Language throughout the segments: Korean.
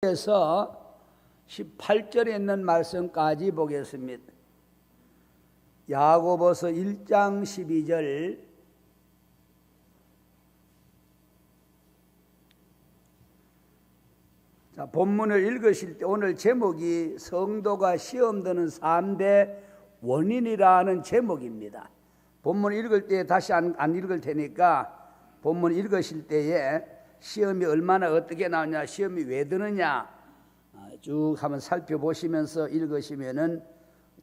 에서 18절에 있는 말씀까지 보겠습니다. 야고보서 1장 12절. 자, 본문을 읽으실 때 오늘 제목이 성도가 시험 드는 3대 원인이라는 제목입니다. 본문 읽을 때 다시 안 읽을 테니까 본문 읽으실 때에 시험이 얼마나 어떻게 나오냐, 시험이 왜 드느냐 쭉 한번 살펴보시면서 읽으시면은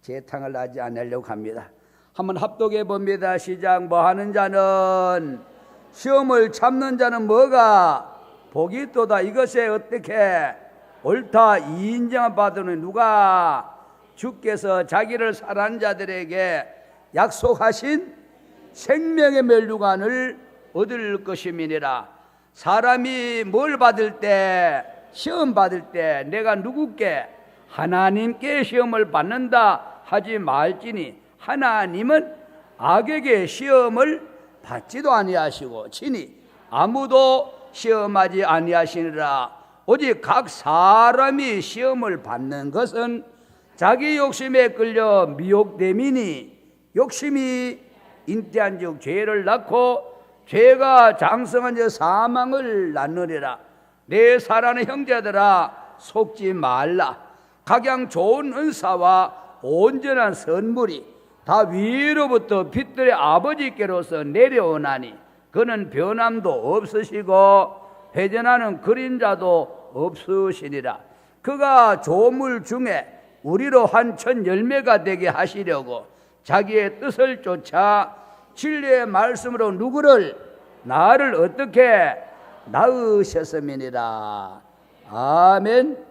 재탕을 하지 않으려고 합니다. 한번 합독해 봅니다. 시작. 뭐 하는 자는 시험을 참는 자는 뭐가 복이 있도다. 이것에 어떻게 옳다 이인정을 받으니 누가 주께서 자기를 사랑하는 자들에게 약속하신 생명의 멸류관을 얻을 것임이니라. 사람이 뭘 받을 때, 시험 받을 때 내가 누구께 하나님께 시험을 받는다 하지 말지니 하나님은 악에게 시험을 받지도 아니하시고 친히 아무도 시험하지 아니하시니라. 오직 각 사람이 시험을 받는 것은 자기 욕심에 끌려 미혹됨이니 욕심이 잉태한즉 죄를 낳고 죄가 장성한 즉 사망을 낳느니라. 내 사랑하는 형제들아 속지 말라. 각양 좋은 은사와 온전한 선물이 다 위로부터 빛들의 아버지께로서 내려오나니 그는 변함도 없으시고 회전하는 그림자도 없으시니라. 그가 조물 중에 우리로 한 천 열매가 되게 하시려고 자기의 뜻을 쫓아 진리의 말씀으로 누구를 나를 어떻게 낳으셨음이니라. 아멘.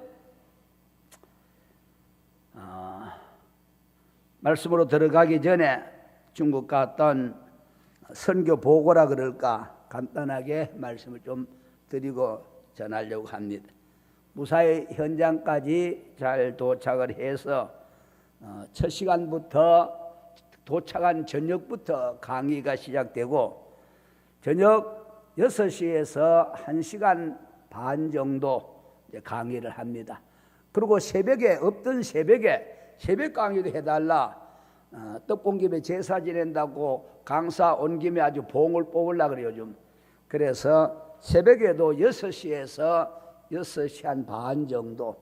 말씀으로 들어가기 전에 중국 갔던 선교 보고라 그럴까 간단하게 말씀을 좀 드리고 전하려고 합니다. 무사히 현장까지 잘 도착을 해서 첫 시간부터 도착한 저녁부터 강의가 시작되고 저녁 6시에서 1시간 반 정도 강의를 합니다. 그리고 새벽에 없던 새벽에 새벽 강의도 해달라. 떡 본 김에 제사 지낸다고 강사 온 김에 아주 봉을 뽑으려고 그래요 요즘. 그래서 새벽에도 6시에서 6시 한 반 정도,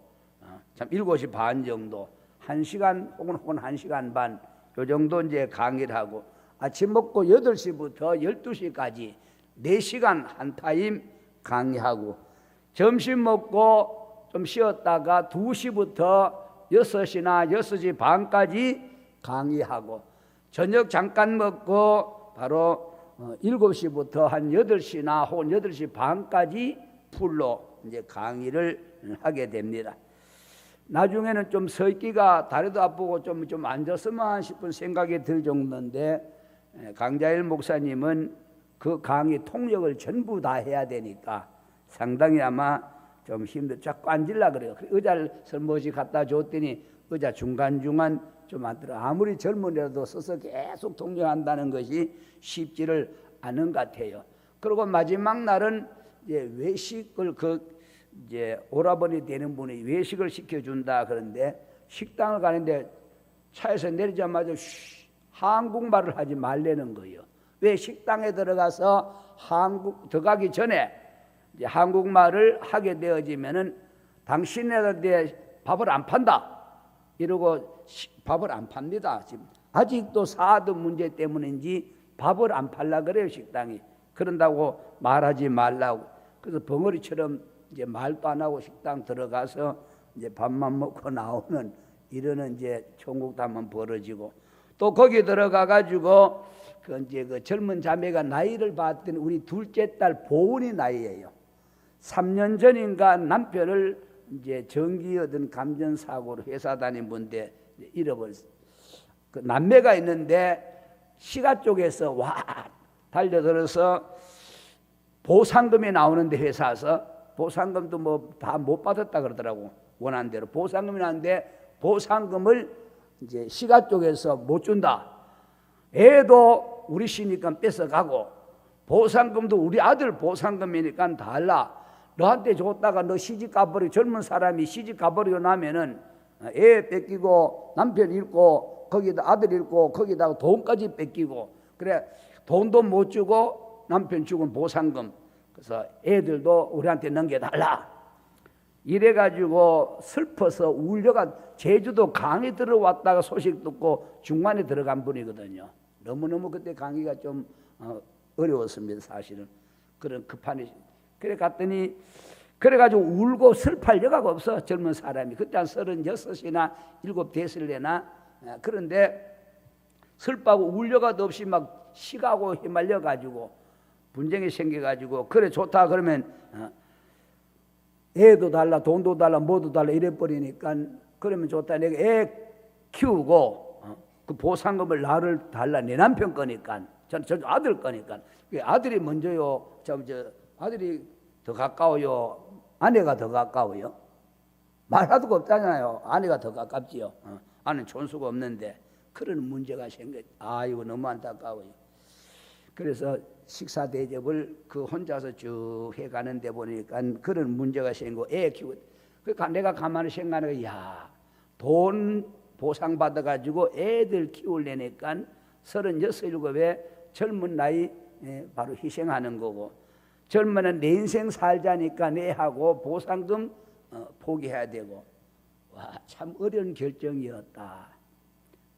7시 반 정도 1시간 혹은 1시간 반 요 정도 이제 강의를 하고 아침 먹고 8시부터 12시까지 4시간 한 타임 강의하고 점심 먹고 좀 쉬었다가 2시부터 6시나 6시 반까지 강의하고 저녁 잠깐 먹고 바로 7시부터 한 8시나 혹은 8시 반까지 풀로 이제 강의를 하게 됩니다. 나중에는 좀 서 있기가 다리도 아프고 좀 앉았으면 싶은 생각이 들 정도인데 강자일 목사님은 그 강의 통역을 전부 다 해야 되니까 상당히 아마 좀 자꾸 앉으려고 그래요. 의자를 설머지 갖다 줬더니 의자 중간중간 좀 앉더라. 아무리 젊은이라도 서서 계속 통역한다는 것이 쉽지를 않은 것 같아요. 그리고 마지막 날은 이제 외식을 이제 오라버니 되는 분이 외식을 시켜준다 그런데 식당을 가는데 차에서 내리자마자 한국말을 하지 말라는 거예요. 왜 식당에 들어가서 들어가기 전에 이제 한국말을 하게 되어지면은 당신네들한테 밥을 안 판다 이러고 밥을 안 팝니다. 지금 아직도 사드 문제 때문인지 밥을 안 팔라 그래요 식당이. 그런다고 말하지 말라고. 그래서 벙어리처럼 이제 말도 안 하고 식당 들어가서 이제 밥만 먹고 나오는 이러는 이제 총국도 한번 벌어지고 또 거기 들어가 가지고 그 젊은 자매가 나이를 봤더니 우리 둘째 딸 보은이 나이예요. 3년 전인가 남편을 이제 전기 얻은 감전 사고로 회사 다닌 분인데 잃어버렸어요. 그 남매가 있는데 시가 쪽에서 와 달려들어서 보상금이 나오는데 회사에서 보상금도 뭐 다 못 받았다 그러더라고. 원한 대로 보상금이 나는데 보상금을 이제 시가 쪽에서 못 준다. 애도 우리 시니까 뺏어가고 보상금도 우리 아들 보상금이니까 달라. 너한테 줬다가 너 시집 가버리고 젊은 사람이 시집 가버리고 나면은 애 뺏기고 남편 잃고 거기다 아들 잃고 거기다가 돈까지 뺏기고 그래 돈도 못 주고 남편 죽은 보상금 그래서 애들도 우리한테 넘겨달라 이래가지고 슬퍼서 울려가 제주도 강에 들어왔다가 소식 듣고 중간에 들어간 분이거든요. 너무너무 그때 강의가 좀 어려웠습니다. 사실은 그런 급한 그래 갔더니 그래가지고 울고 슬퍼할 여가가 없어. 젊은 사람이 그때 한 36이나 7 됐을래나 그런데 슬퍼하고 울 여가도 없이 막 시가고 휘말려가지고 분쟁이 생겨가지고 그래 좋다 그러면 애도 달라 돈도 달라 뭐도 달라 이래버리니까 그러면 좋다 내가 애 키우고 그 보상금을 나를 달라 내 남편 거니까 저는 아들 거니까 아들이 먼저요 저 아들이 더 가까워요 아내가 더 가까워요 말할 수가 없잖아요. 아내가 더 가깝지요. 아내는 촌수가 없는데 그런 문제가 생겼. 아이고 너무 안타까워요. 그래서 식사 대접을 그 혼자서 쭉 해가는데 보니까 그런 문제가 생기고 애 키우고 그러니까 내가 가만히 생각하니까 야 돈 보상 받아가지고 애들 키우려니까 36, 7에 젊은 나이 바로 희생하는 거고 젊은 내 인생 살자니까 내하고 보상금 포기해야 되고 와 참 어려운 결정이었다.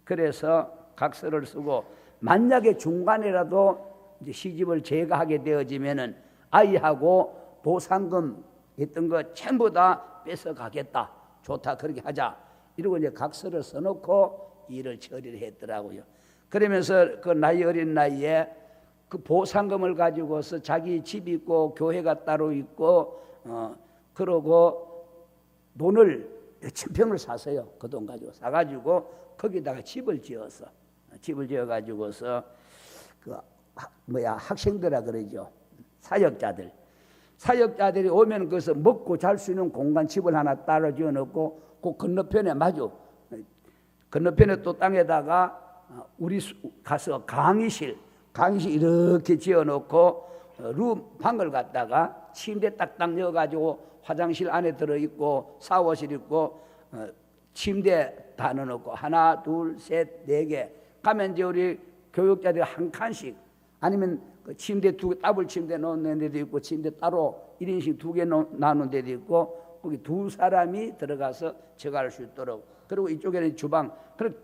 그래서 각서를 쓰고 만약에 중간에라도 이제 시집을 제가하게 되어지면은 아이하고 보상금 했던 거 전부 다 뺏어 가겠다. 좋다 그렇게 하자. 이러고 이제 각서를 써놓고 일을 처리를 했더라고요. 그러면서 그 나이 어린 나이에 그 보상금을 가지고서 자기 집 있고 교회가 따로 있고 그러고 돈을 몇천 평을 샀어요. 그 돈 가지고 사가지고 거기다가 집을 지어서 집을 지어가지고서 그 학생들아 그러죠. 사역자들이 오면 거기서 먹고 잘 수 있는 공간 집을 하나 따로 지어놓고 그 건너편에 마주 건너편에 또 땅에다가 우리 가서 강의실 이렇게 지어놓고 방을 갖다가 침대 딱딱 넣어가지고 화장실 안에 들어있고 샤워실 있고 침대 다 넣어놓고 하나 둘 셋 4개 가면 이제 우리 교육자들이 한 칸씩 아니면 그 침대 2개 더블 침대 놓는 데도 있고 침대 따로 1인씩 2개 나눈 데도 있고 거기 2사람이 들어가서 저갈 수 있도록 그리고 이쪽에는 주방 그리고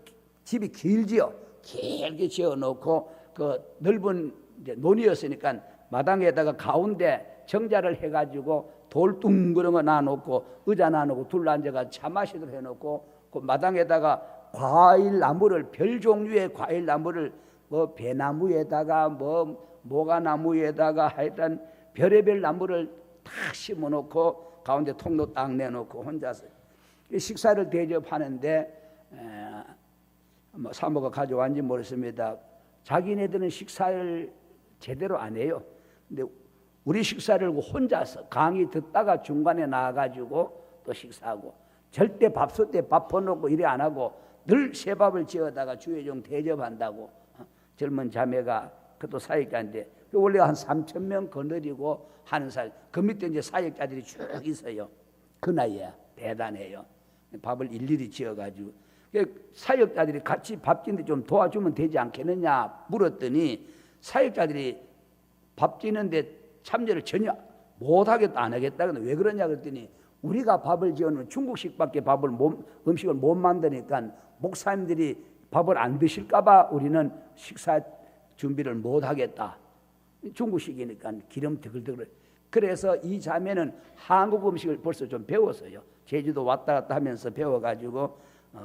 집이 길지요. 길게 지어놓고 그 넓은 이제 논이었으니까 마당에다가 가운데 정자를 해가지고 돌 둥그런 거 놔놓고 의자 놔놓고 둘러앉아가 차 마시도록 해놓고 그 마당에다가 과일 나무를 별 종류의 과일 나무를 뭐 배나무에다가 모가나무에다가 하여튼 별의별 나무를 다 심어놓고 가운데 통로 딱 내놓고 혼자서 식사를 대접하는데 사모가 가져왔는지 모르겠습니다. 자기네들은 식사를 제대로 안 해요. 근데 우리 식사를 혼자서 강의 듣다가 중간에 나와가지고 또 식사하고 절대 밥솥 때 밥 퍼놓고 이래 안 하고 늘 새밥을 지어다가 주회종 대접한다고 젊은 자매가 그것도 사역자인데 원래 한 3,000명 거느리고 하는 사역 그 밑에 이제 사역자들이 쭉 있어요. 그 나이에 대단해요. 밥을 일일이 지어가지고 사역자들이 같이 밥 짓는데 좀 도와주면 되지 않겠느냐 물었더니 사역자들이 밥 짓는데 참여를 전혀 못하겠다 안 하겠다. 근데 왜 그러냐 그랬더니 우리가 밥을 지어놓으면 중국식밖에 음식을 못 만드니까 목사님들이 밥을 안 드실까봐 우리는 식사 준비를 못하겠다. 중국식이니까 기름 드글드글. 그래서 이 자매는 한국 음식을 벌써 좀 배웠어요. 제주도 왔다 갔다 하면서 배워가지고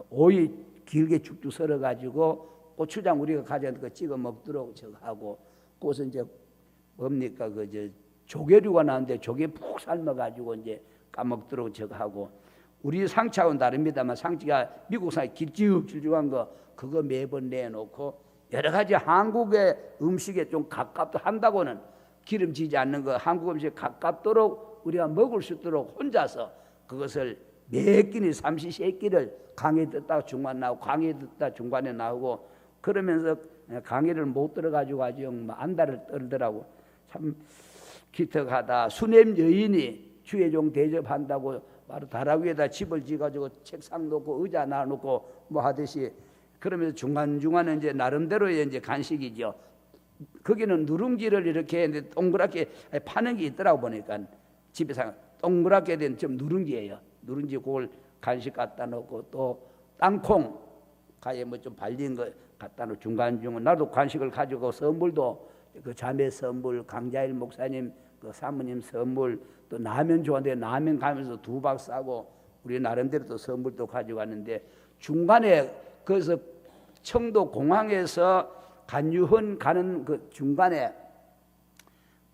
오이 길게 쭉쭉 썰어가지고 고추장 우리가 가져온 거 찍어 먹도록 저거 하고 그것서 이제 뭡니까 조개류가 나오는데 조개 푹 삶아가지고 이제 까먹도록 저거 하고 우리 상차하고는 다릅니다만 상치가 미국산에 길쭉길쭉한 거 그거 매번 내놓고 여러 가지 한국의 음식에 좀 가깝도 한다고는 기름지지 않는 거 한국 음식에 가깝도록 우리가 먹을 수 있도록 혼자서 그것을 몇 끼니 30세끼를 강의 듣다가 중간 나오고 강의 듣다 중간에 나오고 그러면서 강의를 못 들어가지고 아주 안달을 떨더라고. 참 기특하다. 수냄 여인이 주의종 대접한다고 바로 다락 위에다 집을 지어가지고 책상 놓고 의자 놔놓고 뭐 하듯이 그러면서 중간중간에 이제 나름대로의 이제 간식이죠. 거기는 누룽지를 이렇게 했는데 동그랗게 파는 게 있더라고 보니까 집에서 동그랗게 된 좀 누룽지예요. 누룽지 그걸 간식 갖다 놓고 또 땅콩 가에 뭐 좀 발린 거 갖다 놓고 중간중간 나도 간식을 가지고 선물도 그 자매 선물 강자일 목사님 그 사모님 선물 또 라면 좋아하는데 라면 가면서 2박 싸고 우리 나름대로 또 선물도 가지고 왔는데 중간에 그래서 청도 공항에서 간유헌 가는 그 중간에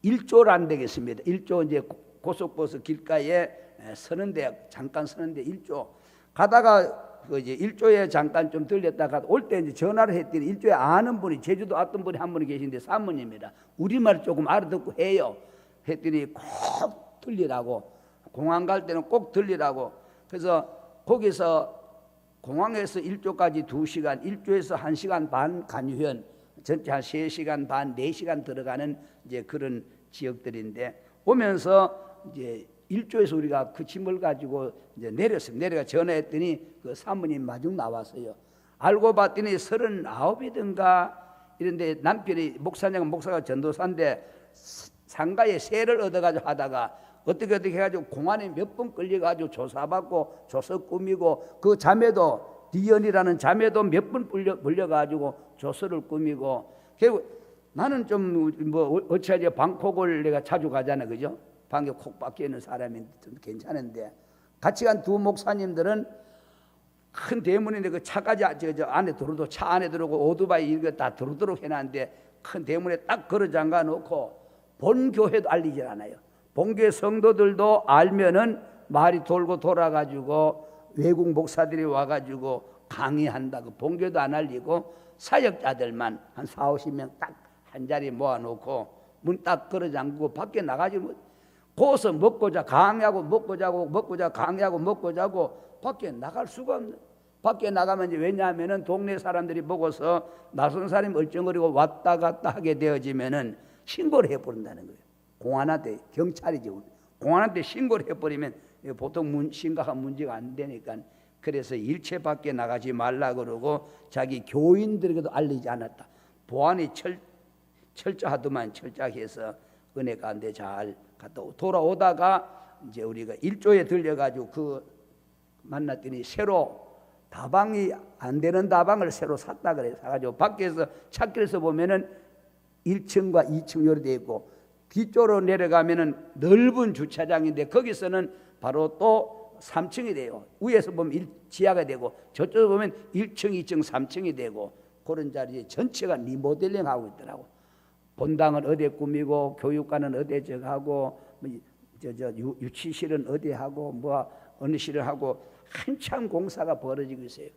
일조란 되겠습니다. 일조 이제 고속버스 길가에 서는데 잠깐 서는데 일조 가다가 그 이제 일조에 잠깐 좀 들렸다가 올 때 이제 전화를 했더니 일조에 아는 분이 제주도 왔던 분이 한 분이 계신데 사모님이라 우리말 조금 알아듣고 해요. 했더니 꼭 들리라고 공항 갈 때는 꼭 들리라고 그래서 거기서 공항에서 일조까지 2시간 일조에서 1시간 반 간유현 전체 한 3시간 반 4시간 들어가는 이제 그런 지역들인데 오면서 이제 일조에서 우리가 그 짐을 가지고 이제 내렸습니다. 내려가 전화했더니 그 사모님 마중 나왔어요. 알고 봤더니 39이든가 이런데 남편이 목사가 전도사인데 상가에 세를 얻어가지고 하다가 어떻게 해가지고 공안에 몇 번 끌려가지고 조사받고 조서 꾸미고 그 자매도 디언이라는 자매도 몇 번 불려가지고 조서를 꾸미고 결국 나는 좀 뭐 어찌하지 방콕을 내가 자주 가잖아 그죠? 방에 콕 박혀 있는 사람이 좀 괜찮은데 같이 간 2 목사님들은 큰 대문인데 그 차까지 저 안에 들어도 차 안에 들어오고 오토바이 이거 다 들어오도록 해놨는데 큰 대문에 딱 걸어 잠가 놓고 본 교회도 알리질 않아요. 본교회 성도들도 알면은 말이 돌고 돌아가지고 외국 목사들이 와가지고 강의한다고 본교도 안 알리고 사역자들만 한 40-50명 딱 한 자리 모아놓고 문 딱 걸어 잠그고 밖에 나가지고 거기서 먹고 자 강의하고 먹고 자고 먹고 자 강의하고 먹고 자고 밖에 나갈 수가 없는. 밖에 나가면 이제 왜냐하면은 동네 사람들이 보고서 낯선 사람이 얼쩡거리고 왔다 갔다 하게 되어지면은 신고를 해버린다는 거예요. 공안한테 경찰이지. 공안한테 신고를 해버리면 보통 심각한 문제가 안 되니까 그래서 일체 밖에 나가지 말라 그러고 자기 교인들에게도 알리지 않았다. 보안이 철저하더만 철저해서 은혜 가운데 잘 갔다 돌아오다가 이제 우리가 일조에 들려가지고 그 만났더니 새로 다방이 안 되는 다방을 새로 샀다 그래. 사가지고 밖에서 찾길에서 보면은 1층과 2층 요리 되어 있고 뒤쪽으로 내려가면은 넓은 주차장인데 거기서는 바로 또 3층이 돼요. 위에서 보면 지하가 되고 저쪽으로 보면 1층, 2층, 3층이 되고 그런 자리에 전체가 리모델링 하고 있더라고. 본당은 어디에 꾸미고 교육관은 어디에 저하고 유치실은 어디에 하고 뭐 어느 실을 하고 한참 공사가 벌어지고 있어요.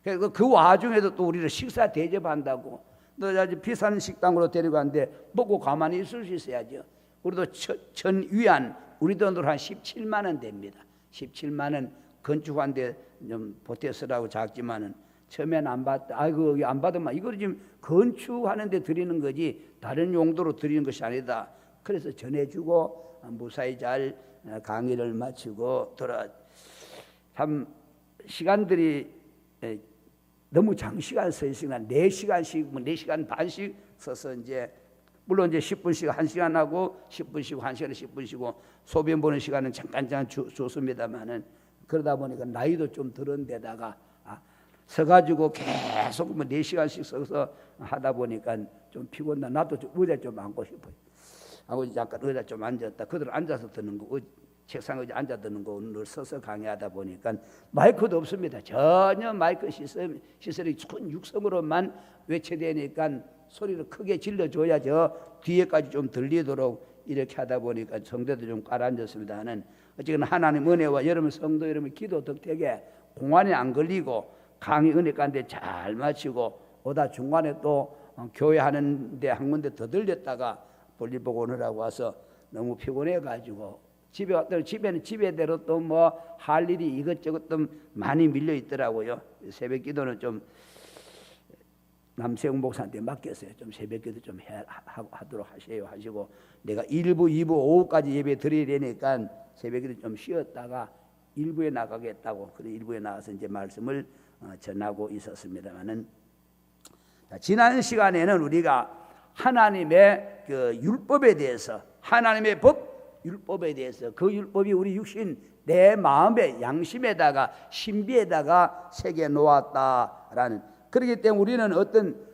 그래서 그 와중에도 또 우리를 식사 대접한다고 너 아주 비싼 식당으로 데려가는데 먹고 가만히 있을 수 있어야죠. 우리도 전위안 우리 돈으로 한 17만 원 됩니다. 17만 원 건축하는데 좀 보태서라고 작지만은 처음엔 안 받다. 아이고 안 받으면 이걸 지금 건축하는데 드리는 거지 다른 용도로 드리는 것이 아니다. 그래서 전해주고 무사히 잘 강의를 마치고 참 시간들이 너무 장시간 서 있으니까 4시간씩 4시간 반씩 서서 이제 물론 이제 10분씩 1시간 하고 10분 쉬고 1시간에 10분 쉬고 소변 보는 시간은 잠깐 줬습니다만은 그러다 보니까 나이도 좀 들은 데다가 서가지고 계속 4시간씩 서서 하다 보니까 좀 피곤나. 나도 좀 의자 좀 앉고 싶어요. 하고 잠깐 의자 좀 앉았다. 그들 앉아서 듣는 거, 책상 의자 앉아 듣는 거 늘 서서 강의하다 보니까 마이크도 없습니다. 전혀 마이크 시설이 큰 육성으로만 외쳐대니까 소리를 크게 질러줘야 저 뒤에까지 좀 들리도록 이렇게 하다 보니까 성도도 좀 깔아앉았습니다. 하는 어쨌든 하나님 은혜와 여러분 성도 여러분 기도 덕택에 공안에 안 걸리고 강의 은혜 가운데 잘 마치고 오다 중간에 또 교회 하는데 한 군데 더 들렸다가 볼일 보고 오느라고 와서 너무 피곤해가지고 집에 왔더니 집에는 집에대로 또 뭐 할 일이 이것저것 좀 많이 밀려 있더라고요. 새벽 기도는 좀 남세웅 목사한테 맡겼어요. 좀 새벽기도 좀 하도록 하시고 내가 1부, 2부, 오후까지 예배 드려야 되니까 새벽기도 좀 쉬었다가 1부에 나가겠다고 그래 1부에 나가서 이제 말씀을 전하고 있었습니다만은 지난 시간에는 우리가 하나님의 그 율법에 대해서 하나님의 법 율법에 대해서 그 율법이 우리 육신 내 마음의 양심에다가 신비에다가 새겨 놓았다라는 그렇기 때문에 우리는 어떤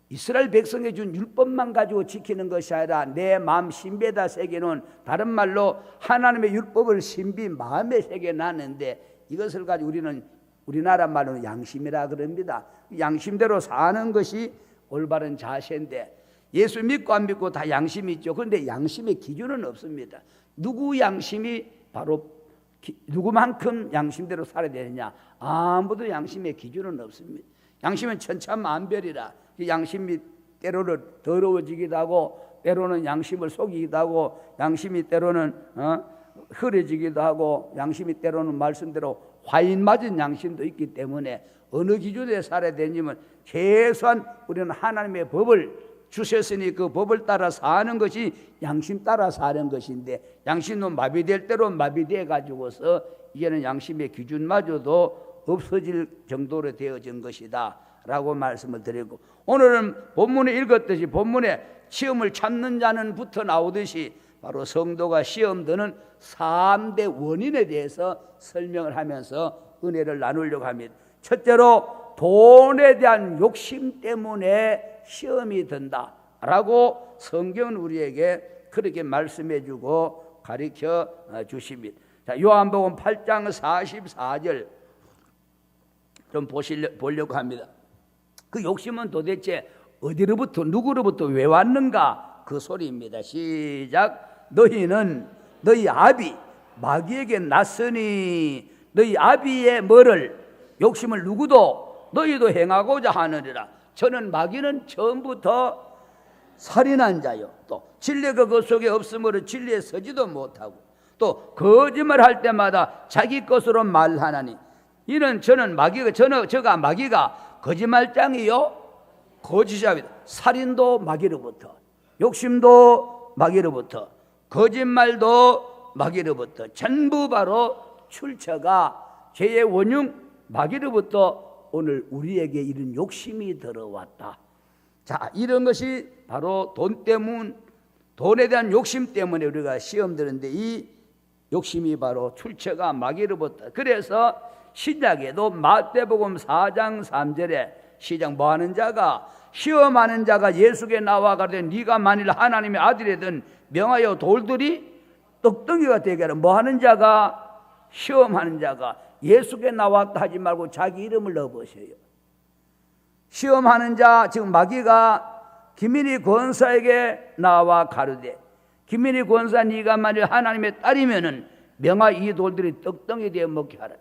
이스라엘 백성에 준 율법만 가지고 지키는 것이 아니라 내 마음 신비에다 새겨놓은 다른 말로 하나님의 율법을 신비 마음에 새겨놨는데 이것을 가지고 우리는 우리나라 말로는 양심이라 그럽니다. 양심대로 사는 것이 올바른 자세인데 예수 믿고 안 믿고 다 양심이 있죠. 그런데 양심의 기준은 없습니다. 누구 양심이 바로 누구만큼 양심대로 살아야 되느냐 아무도 양심의 기준은 없습니다. 양심은 천차만별이라 양심이 때로는 더러워지기도 하고 때로는 양심을 속이기도 하고 양심이 때로는 흐려지기도 하고 양심이 때로는 말씀대로 화인 맞은 양심도 있기 때문에 어느 기준에 살아야 되냐면 최소한 우리는 하나님의 법을 주셨으니 그 법을 따라 사는 것이 양심 따라 사는 것인데 양심도 마비될 대로 마비돼 가지고서 이제는 양심의 기준마저도 없어질 정도로 되어진 것이다 라고 말씀을 드리고 오늘은 본문에 읽었듯이 본문에 시험을 참는 자는 부터 나오듯이 바로 성도가 시험 드는 3대 원인에 대해서 설명을 하면서 은혜를 나누려고 합니다. 첫째로 돈에 대한 욕심 때문에 시험이 든다라고 성경은 우리에게 그렇게 말씀해 주고 가르쳐 주십니다. 자, 요한복음 8장 44절 좀 보려고 합니다. 그 욕심은 도대체 어디로부터 누구로부터 왜 왔는가 그 소리입니다. 시작. 너희는 너희 아비 마귀에게 났으니 너희 아비의 뭐를 욕심을 누구도 너희도 행하고자 하느니라. 저는 마귀는 처음부터 살인한 자요 또 진리가 그 속에 없으므로 진리에 서지도 못하고 또 거짓말할 때마다 자기 것으로 말하나니 이는 저는 마귀가 저가 마귀가 거짓말장이요 거짓이옵니다. 살인도 마귀로부터 욕심도 마귀로부터 거짓말도 마귀로부터 전부 바로 출처가 죄의 원흉 마귀로부터 오늘 우리에게 이런 욕심이 들어왔다. 자, 이런 것이 바로 돈에 대한 욕심 때문에 우리가 시험 드는데 이 욕심이 바로 출처가 마귀로부터. 그래서 시작에도 마태복음 4장 3절에 시작 뭐하는 자가 시험하는 자가 예수께 나와 가되 네가 만일 하나님의 아들이든 명하여 돌들이 떡덩이가 되게 하라. 뭐하는 자가 시험하는 자가 예수께 나왔다 하지 말고 자기 이름을 넣어보세요. 시험하는 자 지금 마귀가 김민희 권사에게 나와 가르되 김민희 권사 네가 만일 하나님의 딸이면은 명하 이 돌들이 떡덩이 되어 먹게 하라.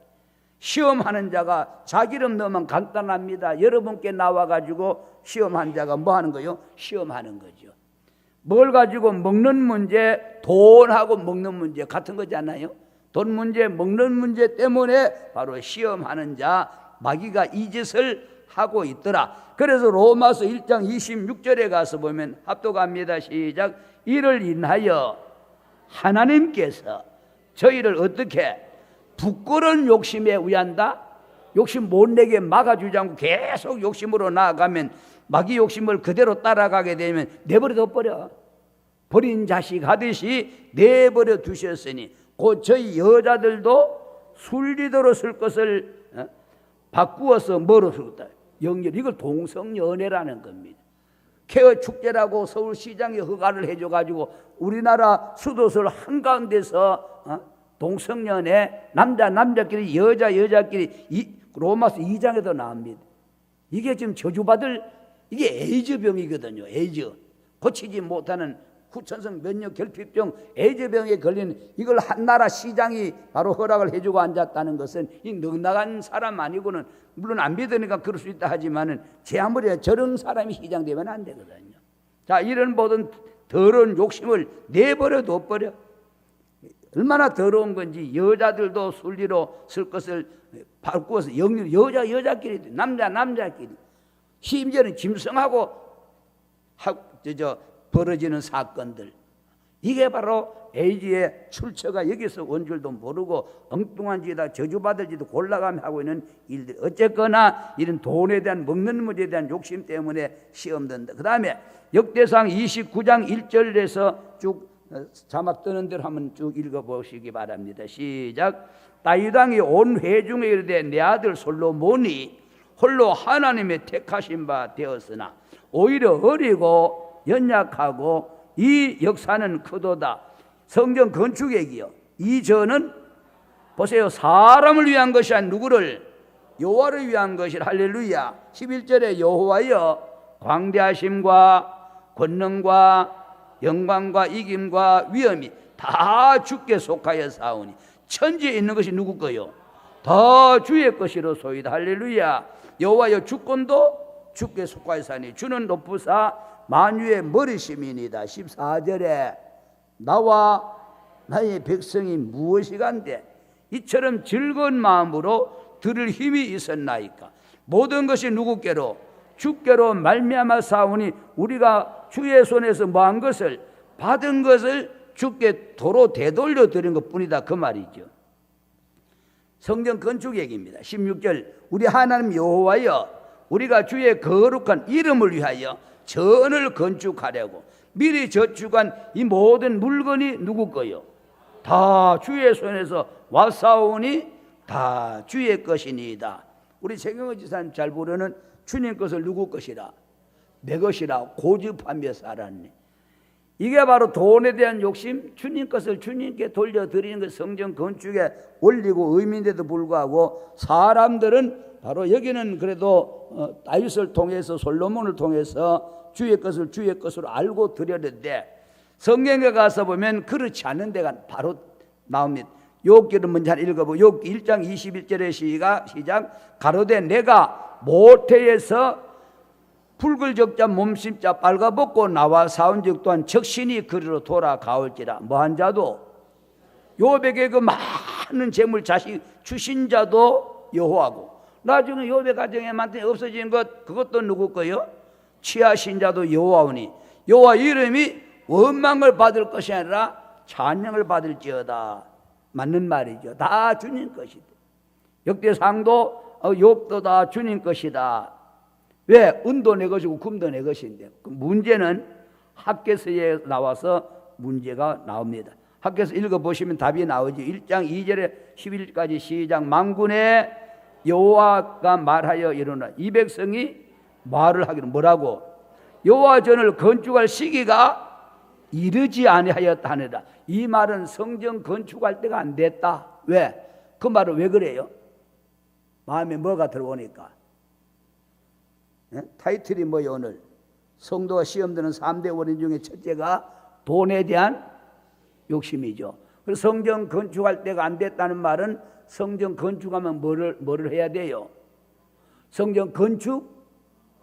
시험하는 자가 자기 이름 넣으면 간단합니다. 여러분께 나와가지고 시험한 자가 뭐 하는 거요? 시험하는 거죠. 뭘 가지고 먹는 문제, 돈하고 먹는 문제 같은 거잖아요. 돈 문제, 먹는 문제 때문에 바로 시험하는 자 마귀가 이 짓을 하고 있더라. 그래서 로마서 1장 26절에 가서 보면 합독합니다. 시작. 이를 인하여 하나님께서 저희를 어떻게 부끄러운 욕심에 의한다? 욕심 못 내게 막아주지 않고 계속 욕심으로 나아가면 마귀 욕심을 그대로 따라가게 되면 내버려 둬버려. 버린 자식 하듯이 내버려 두셨으니 곧 저희 여자들도 순리대로 쓸 것을 바꾸어서 뭐로 쓸다? 영절. 이걸 동성연애라는 겁니다. 케어 축제라고 서울시장에 허가를 해줘가지고 우리나라 수도설 한가운데서 동성연애 남자끼리 여자끼리 로마서 2장에도 나옵니다. 이게 지금 저주받을 이게 에이즈병이거든요. 에이즈 고치지 못하는 후천성 면역 결핍병 에이즈병에 걸린 이걸 한 나라 시장이 바로 허락을 해주고 앉았다는 것은 이 넉나간 사람 아니고는 물론 안 믿으니까 그럴 수 있다 하지만은 제 아무리 저런 사람이 시장되면 안 되거든요. 자, 이런 모든 더러운 욕심을 내버려 둬버려. 얼마나 더러운 건지 여자들도 순리로 쓸 것을 바꾸어서 여자끼리 남자끼리 심지어는 짐승하고 벌어지는 사건들, 이게 바로 에이즈의 출처가 여기서 온 줄도 모르고 엉뚱한 짓에다 저주받을지도 골라가며 하고 있는 일들. 어쨌거나 이런 돈에 대한, 먹는 문제에 대한 욕심 때문에 시험 든다. 그 다음에 역대상 29장 1절에서 쭉 자막 뜨는 대로 한번 쭉 읽어보시기 바랍니다. 시작. 다윗 왕이 온 회중에 이르되 내 아들 솔로몬이 홀로 하나님의 택하신 바 되었으나 오히려 어리고 연약하고 이 역사는 크도다. 성전 건축액이요, 이 전은 보세요, 사람을 위한 것이 아닌 누구를? 여호와를 위한 것이라. 할렐루야. 11절에 여호와여 광대하심과 권능과 영광과 이김과 위엄이 다 주께 속하여 사오니. 천지에 있는 것이 누구 거요? 다 주의 것이로소이다. 할렐루야. 여호와여 주권도 주께 속하여 사니 주는 높으사 만유의 머리심이니이다. 14절에 나와 나의 백성이 무엇이간데 이처럼 즐거운 마음으로 들을 힘이 있었나이까. 모든 것이 누구께로? 주께로 말미암아 사오니 우리가 주의 손에서 뭐한 것을, 받은 것을 주께 도로 되돌려 드린 것뿐이다, 그 말이죠. 성전 건축 얘기입니다. 16절 우리 하나님 여호와여 우리가 주의 거룩한 이름을 위하여 전을 건축하려고 미리 저축한 이 모든 물건이 누구 거요? 다 주의 손에서 와사오니 다 주의 것이니이다. 우리 최경호 지사님 잘 부르는 주님 것을 누구 것이라? 내 것이라 고집하며 살았네. 이게 바로 돈에 대한 욕심, 주님 것을 주님께 돌려드리는 것, 성전 건축에 올리고 의미인데도 불구하고 사람들은 바로 여기는 그래도 다윗을 통해서, 솔로몬을 통해서 주의 것을 주의 것으로 알고 드렸는데 성경에 가서 보면 그렇지 않은 데가 바로 나옵니다. 욥기를 먼저 읽어보고 욥기 1장 21절의 시작. 가로되 내가 모태에서 붉을 적자 몸심자 빨가벗고 나와 사온 적 또한 적신이 그리로 돌아가올지라. 뭐한 자도 욥에게 그 많은 재물 자식 주신 자도 여호와고, 나중에 욥의 가정에 만든 없어진 것, 그것도 누구 거요? 취하신 자도 여호와오니 여호와 이름이 원망을 받을 것이 아니라 찬양을 받을지어다. 맞는 말이죠. 다 주님 것이다. 역대상도 욥도 다 주님 것이다. 왜? 은도 내 것이고 금도 내 것인데. 그 문제는 학개서에 나와서 문제가 나옵니다. 학개서 읽어보시면 답이 나오죠. 1장 2절에 11절까지 시작. 만군의 여호와가 말하여 이르노라. 이 백성이 말을 하기로 뭐라고? 여호와 전을 건축할 시기가 이르지 아니하였다 하느라. 이 말은 성전 건축할 때가 안 됐다. 왜? 그 말은 왜 그래요? 마음에 뭐가 들어오니까. 타이틀이 뭐예요? 오늘 성도가 시험 드는 3대 원인 중에 첫째가 돈에 대한 욕심이죠. 그래서 성전 건축할 때가 안 됐다는 말은 성전 건축하면 뭐를 해야 돼요? 성전 건축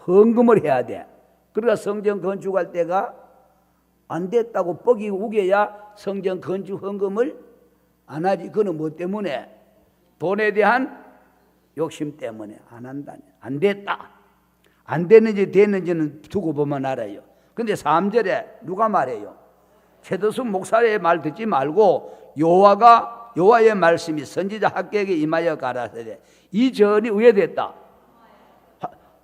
헌금을 해야 돼. 그러니까 성전 건축할 때가 안 됐다고 뻑이 우겨야 성전 건축 헌금을 안 하지. 그거는 뭐 때문에? 돈에 대한 욕심 때문에 안 한다니. 안 됐다. 안 됐는지 됐는지는 두고 보면 알아요. 근데 3절에 누가 말해요? 최도순 목사의 말 듣지 말고 여호와의 말씀이 선지자 학개에게 임하여 가라사대. 이 전이 왜 됐다?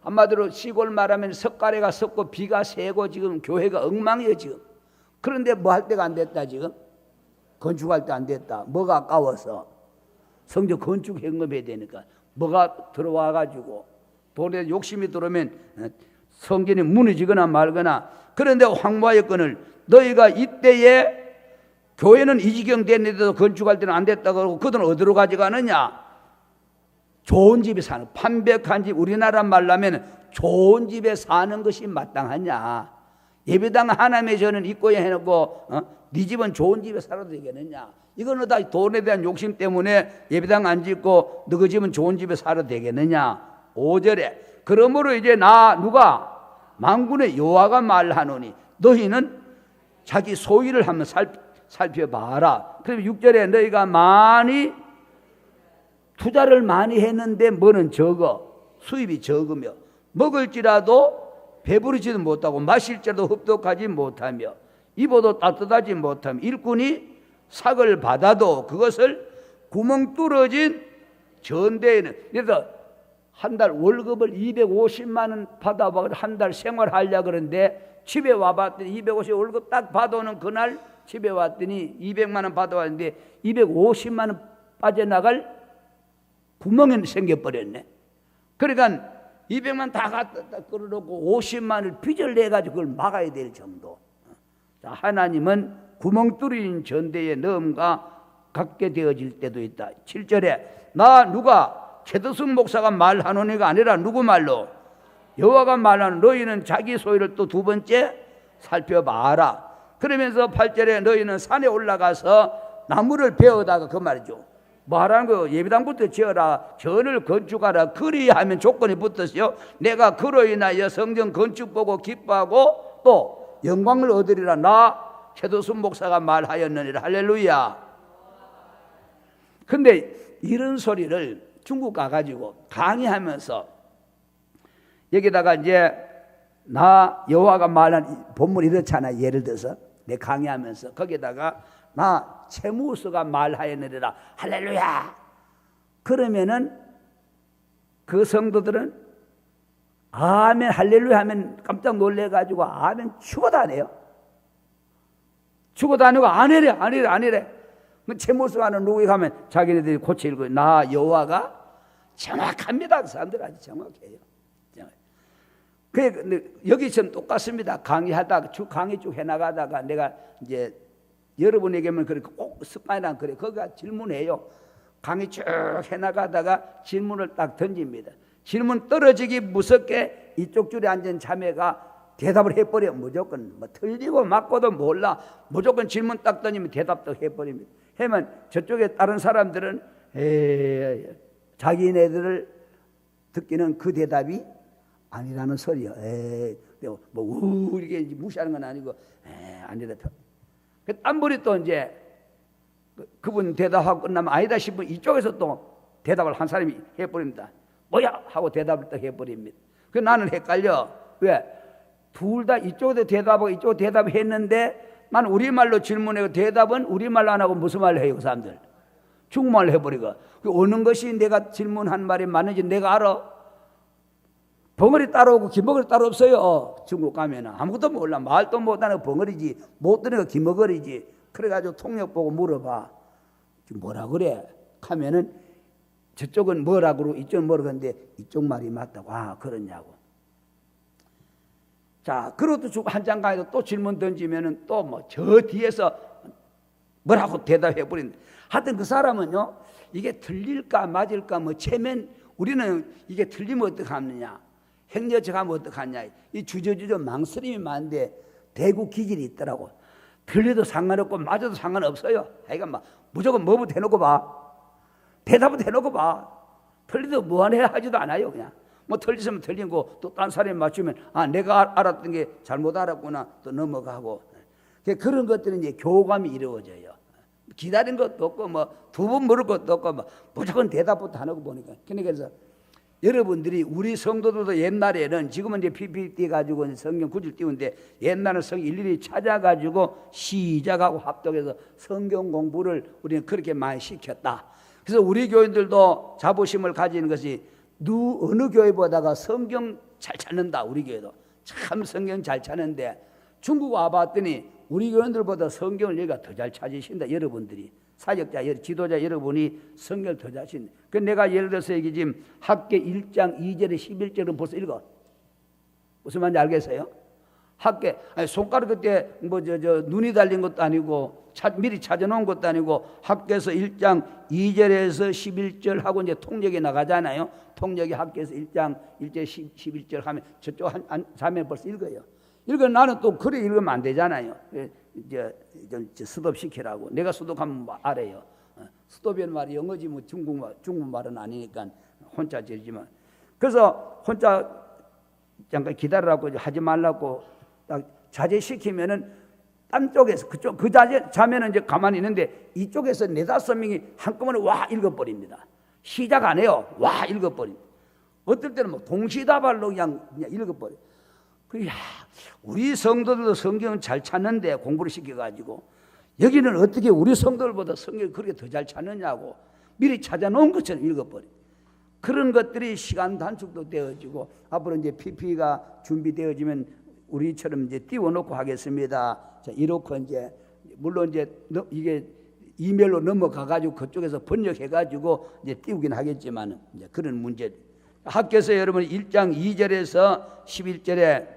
한마디로 시골 말하면 석가래가 썩고 비가 새고 지금 교회가 엉망이에요 지금. 그런데 뭐 할 때가 안 됐다 지금? 건축할 때 안 됐다. 뭐가 아까워서? 성전 건축 현금해야 되니까. 뭐가 들어와 가지고 돈에 욕심이 들어오면 성전이 무너지거나 말거나. 그런데 황무하였거늘 너희가 이때에 교회는 이 지경 됐는데도 건축할 때는 안 됐다고 그러고 그들은 어디로 가져가느냐? 좋은 집에 사는, 판백한 집, 우리나라 말로 하면 좋은 집에 사는 것이 마땅하냐? 예배당 하나님의 전은 입고에 해놓고 네 집은 좋은 집에 살아도 되겠느냐? 이거는 다 돈에 대한 욕심 때문에 예배당 안 짓고 너희 집은 좋은 집에 살아도 되겠느냐? 5절에 그러므로 이제 누가? 만군의 여호와가 말하노니 너희는 자기 소유를 한번 살펴봐라. 그럼 6절에 너희가 많이 투자를 많이 했는데 뭐는 적어? 수입이 적으며 먹을지라도 배부르지도 못하고 마실지라도 흡독하지 못하며 입어도 따뜻하지 못하며 일꾼이 삭을 받아도 그것을 구멍 뚫어진 전대에는, 그래서 한 달 월급을 250만 원 받아봐 한 달 생활하려고 그러는데 집에 와봤더니 250 월급 딱 받아오는 그날 집에 왔더니 200만 원 받아왔는데 250만 원 빠져나갈 구멍이 생겨버렸네. 그러니까 200만 다 갖다 끌어놓고 50만 원을 빚을 내가지고 그걸 막아야 될 정도. 자, 하나님은 구멍 뚫린 전대에 넣음과 갖게 되어질 때도 있다. 7절에 나 누가 최드순 목사가 말하노니가 아니라 누구 말로? 여호와가 말하는 너희는 자기 소유를 또 두 번째 살펴봐라. 그러면서 8절에 너희는 산에 올라가서 나무를 베어다가 그 말이죠. 뭐 하라는 거예요? 예배당부터 지어라. 전을 건축하라. 그리하면 조건이 붙었어요. 내가 그로 인하여 성전 건축 보고 기뻐하고 또 영광을 얻으리라. 나 최드순 목사가 말하였느니라. 할렐루야. 근데 이런 소리를 중국 가가지고 강의하면서 여기다가 이제 나 여호와가 말한 본문이 이렇잖아. 예를 들어서 내 강의하면서 거기다가 나 채무서가 말하였느니라. 할렐루야. 그러면은 그 성도들은 아멘 할렐루야 하면 깜짝 놀래가지고 아멘 죽어도 안 해요. 죽어도 안 하고 아니래. 채무서가는 누구에 가면 자기네들이 고쳐 읽어요. 나 여호와가 정확합니다. 그 사람들 아주 정확해요. 근데 여기 좀 똑같습니다. 강의하다가 강의 쭉 해나가다가 내가 이제 여러분에게만 그렇게 꼭 습관이란 그래. 거기가 질문해요. 강의 쭉 해나가다가 질문을 딱 던집니다. 질문 떨어지기 무섭게 이쪽 줄에 앉은 자매가 대답을 해버려. 무조건 뭐 틀리고 맞고도 몰라. 무조건 질문 딱 던지면 대답도 해버립니다. 하면 저쪽에 다른 사람들은 자기네들을 듣기는 그 대답이 아니라는 소리요. 뭐 이렇게 무시하는 건 아니고 아니라. 딴 분이 또 이제 그분 대답하고 끝나면 아니다 싶으면 이쪽에서 또 대답을 한 사람이 해버립니다. 뭐야 하고 대답을 또 해버립니다. 그 나는 헷갈려. 왜? 둘 다 이쪽에도 대답하고 이쪽에 대답했는데 나는 우리말로 질문하고 대답은 우리말로 안 하고 무슨 말로 해요? 그 사람들 중국말로 해버리고. 어느 것이 내가 질문한 말이 맞는지 내가 알아. 벙어리 따로 오고 기머거리 따로 없어요. 중국 가면은 아무것도 몰라. 말도 못하는 벙어리지 못 듣는 거 기머거리지. 그래가지고 통역 보고 물어봐. 뭐라 그래? 하면은 저쪽은 뭐라 그러고 이쪽은 뭐라 그러는데 이쪽 말이 맞다고. 아 그러냐고. 자, 그것도 한장 가해도 또 질문 던지면은 또 뭐 저 뒤에서 뭐라고 대답해 버린다. 하여튼 그 사람은요, 이게 틀릴까 맞을까 뭐 체면, 우리는 이게 틀리면 어떡하느냐, 행여적 하면 어떡하냐, 이 주저주저 망설임이 많은데 대구 기질이 있더라고. 틀려도 상관없고 맞아도 상관없어요. 하여간 막 무조건 뭐부터 해놓고 봐. 대답부터 해놓고 봐. 틀리도 뭐하네 하지도 않아요. 그냥 뭐 틀리면 틀린 거 또 딴 사람이 맞추면 아 내가 알았던 게 잘못 알았구나 또 넘어가고. 그런 것들은 이제 교감이 이루어져요. 기다린 것도 없고 뭐 두 번 물을 것도 없고 뭐 무조건 대답부터 안 하고 보니까. 그래서 여러분들이 우리 성도들도 옛날에는 지금은 이제 PPT 가지고 성경 구절 띄우는데 옛날은 성 일일이 찾아가지고 시작하고 합독해서 성경 공부를 우리는 그렇게 많이 시켰다. 그래서 우리 교인들도 자부심을 가지는 것이 어느 교회보다가 성경 잘 찾는다. 우리 교회도 참 성경 잘 찾는데 중국 와봤더니 우리 교인들보다 성경을 여기가 더 잘 찾으신다. 여러분들이 사역자, 지도자 여러분이 성경을 더 잘 찾는다. 그 내가 예를 들어서 여기 지금 학계 1장 2절에 11절은 벌써 읽어. 무슨 말인지 알겠어요? 학계 손가락 그때 뭐 눈이 달린 것도 아니고 미리 찾아놓은 것도 아니고 학계에서 1장 2절에서 11절 하고 이제 통역이 나가잖아요. 통역이 학계에서 1장 1절 11절 하면 저쪽 한 자면 벌써 읽어요. 읽어. 나는 또 그래 읽으면 안 되잖아요. 이제 수독시키라고. 내가 수독하면 뭐 알아요. 수독이라는 말이 영어지 뭐 중국말은 아니니까 혼자 지르지만. 그래서 혼자 잠깐 기다리라고 하지 말라고 딱 자제시키면은 딴 쪽에서 그 자면은 이제 가만히 있는데 이쪽에서 4-5명이 한꺼번에 와 읽어버립니다. 시작 안 해요. 와 읽어버립니다. 어떨 때는 뭐 동시다발로 그냥 읽어버려. 야, 우리 성도들도 성경은 잘 찾는데 공부를 시켜가지고 여기는 어떻게 우리 성도들보다 성경을 그렇게 더 잘 찾느냐고 미리 찾아놓은 것처럼 읽어버려. 그런 것들이 시간 단축도 되어지고 앞으로 이제 PP가 준비되어지면 우리처럼 이제 띄워놓고 하겠습니다. 자, 이렇게 이제 물론 이제 이게 이메일로 넘어가가지고 그쪽에서 번역해가지고 이제 띄우긴 하겠지만 이제 그런 문제. 학교에서 여러분 1장 2절에서 11절에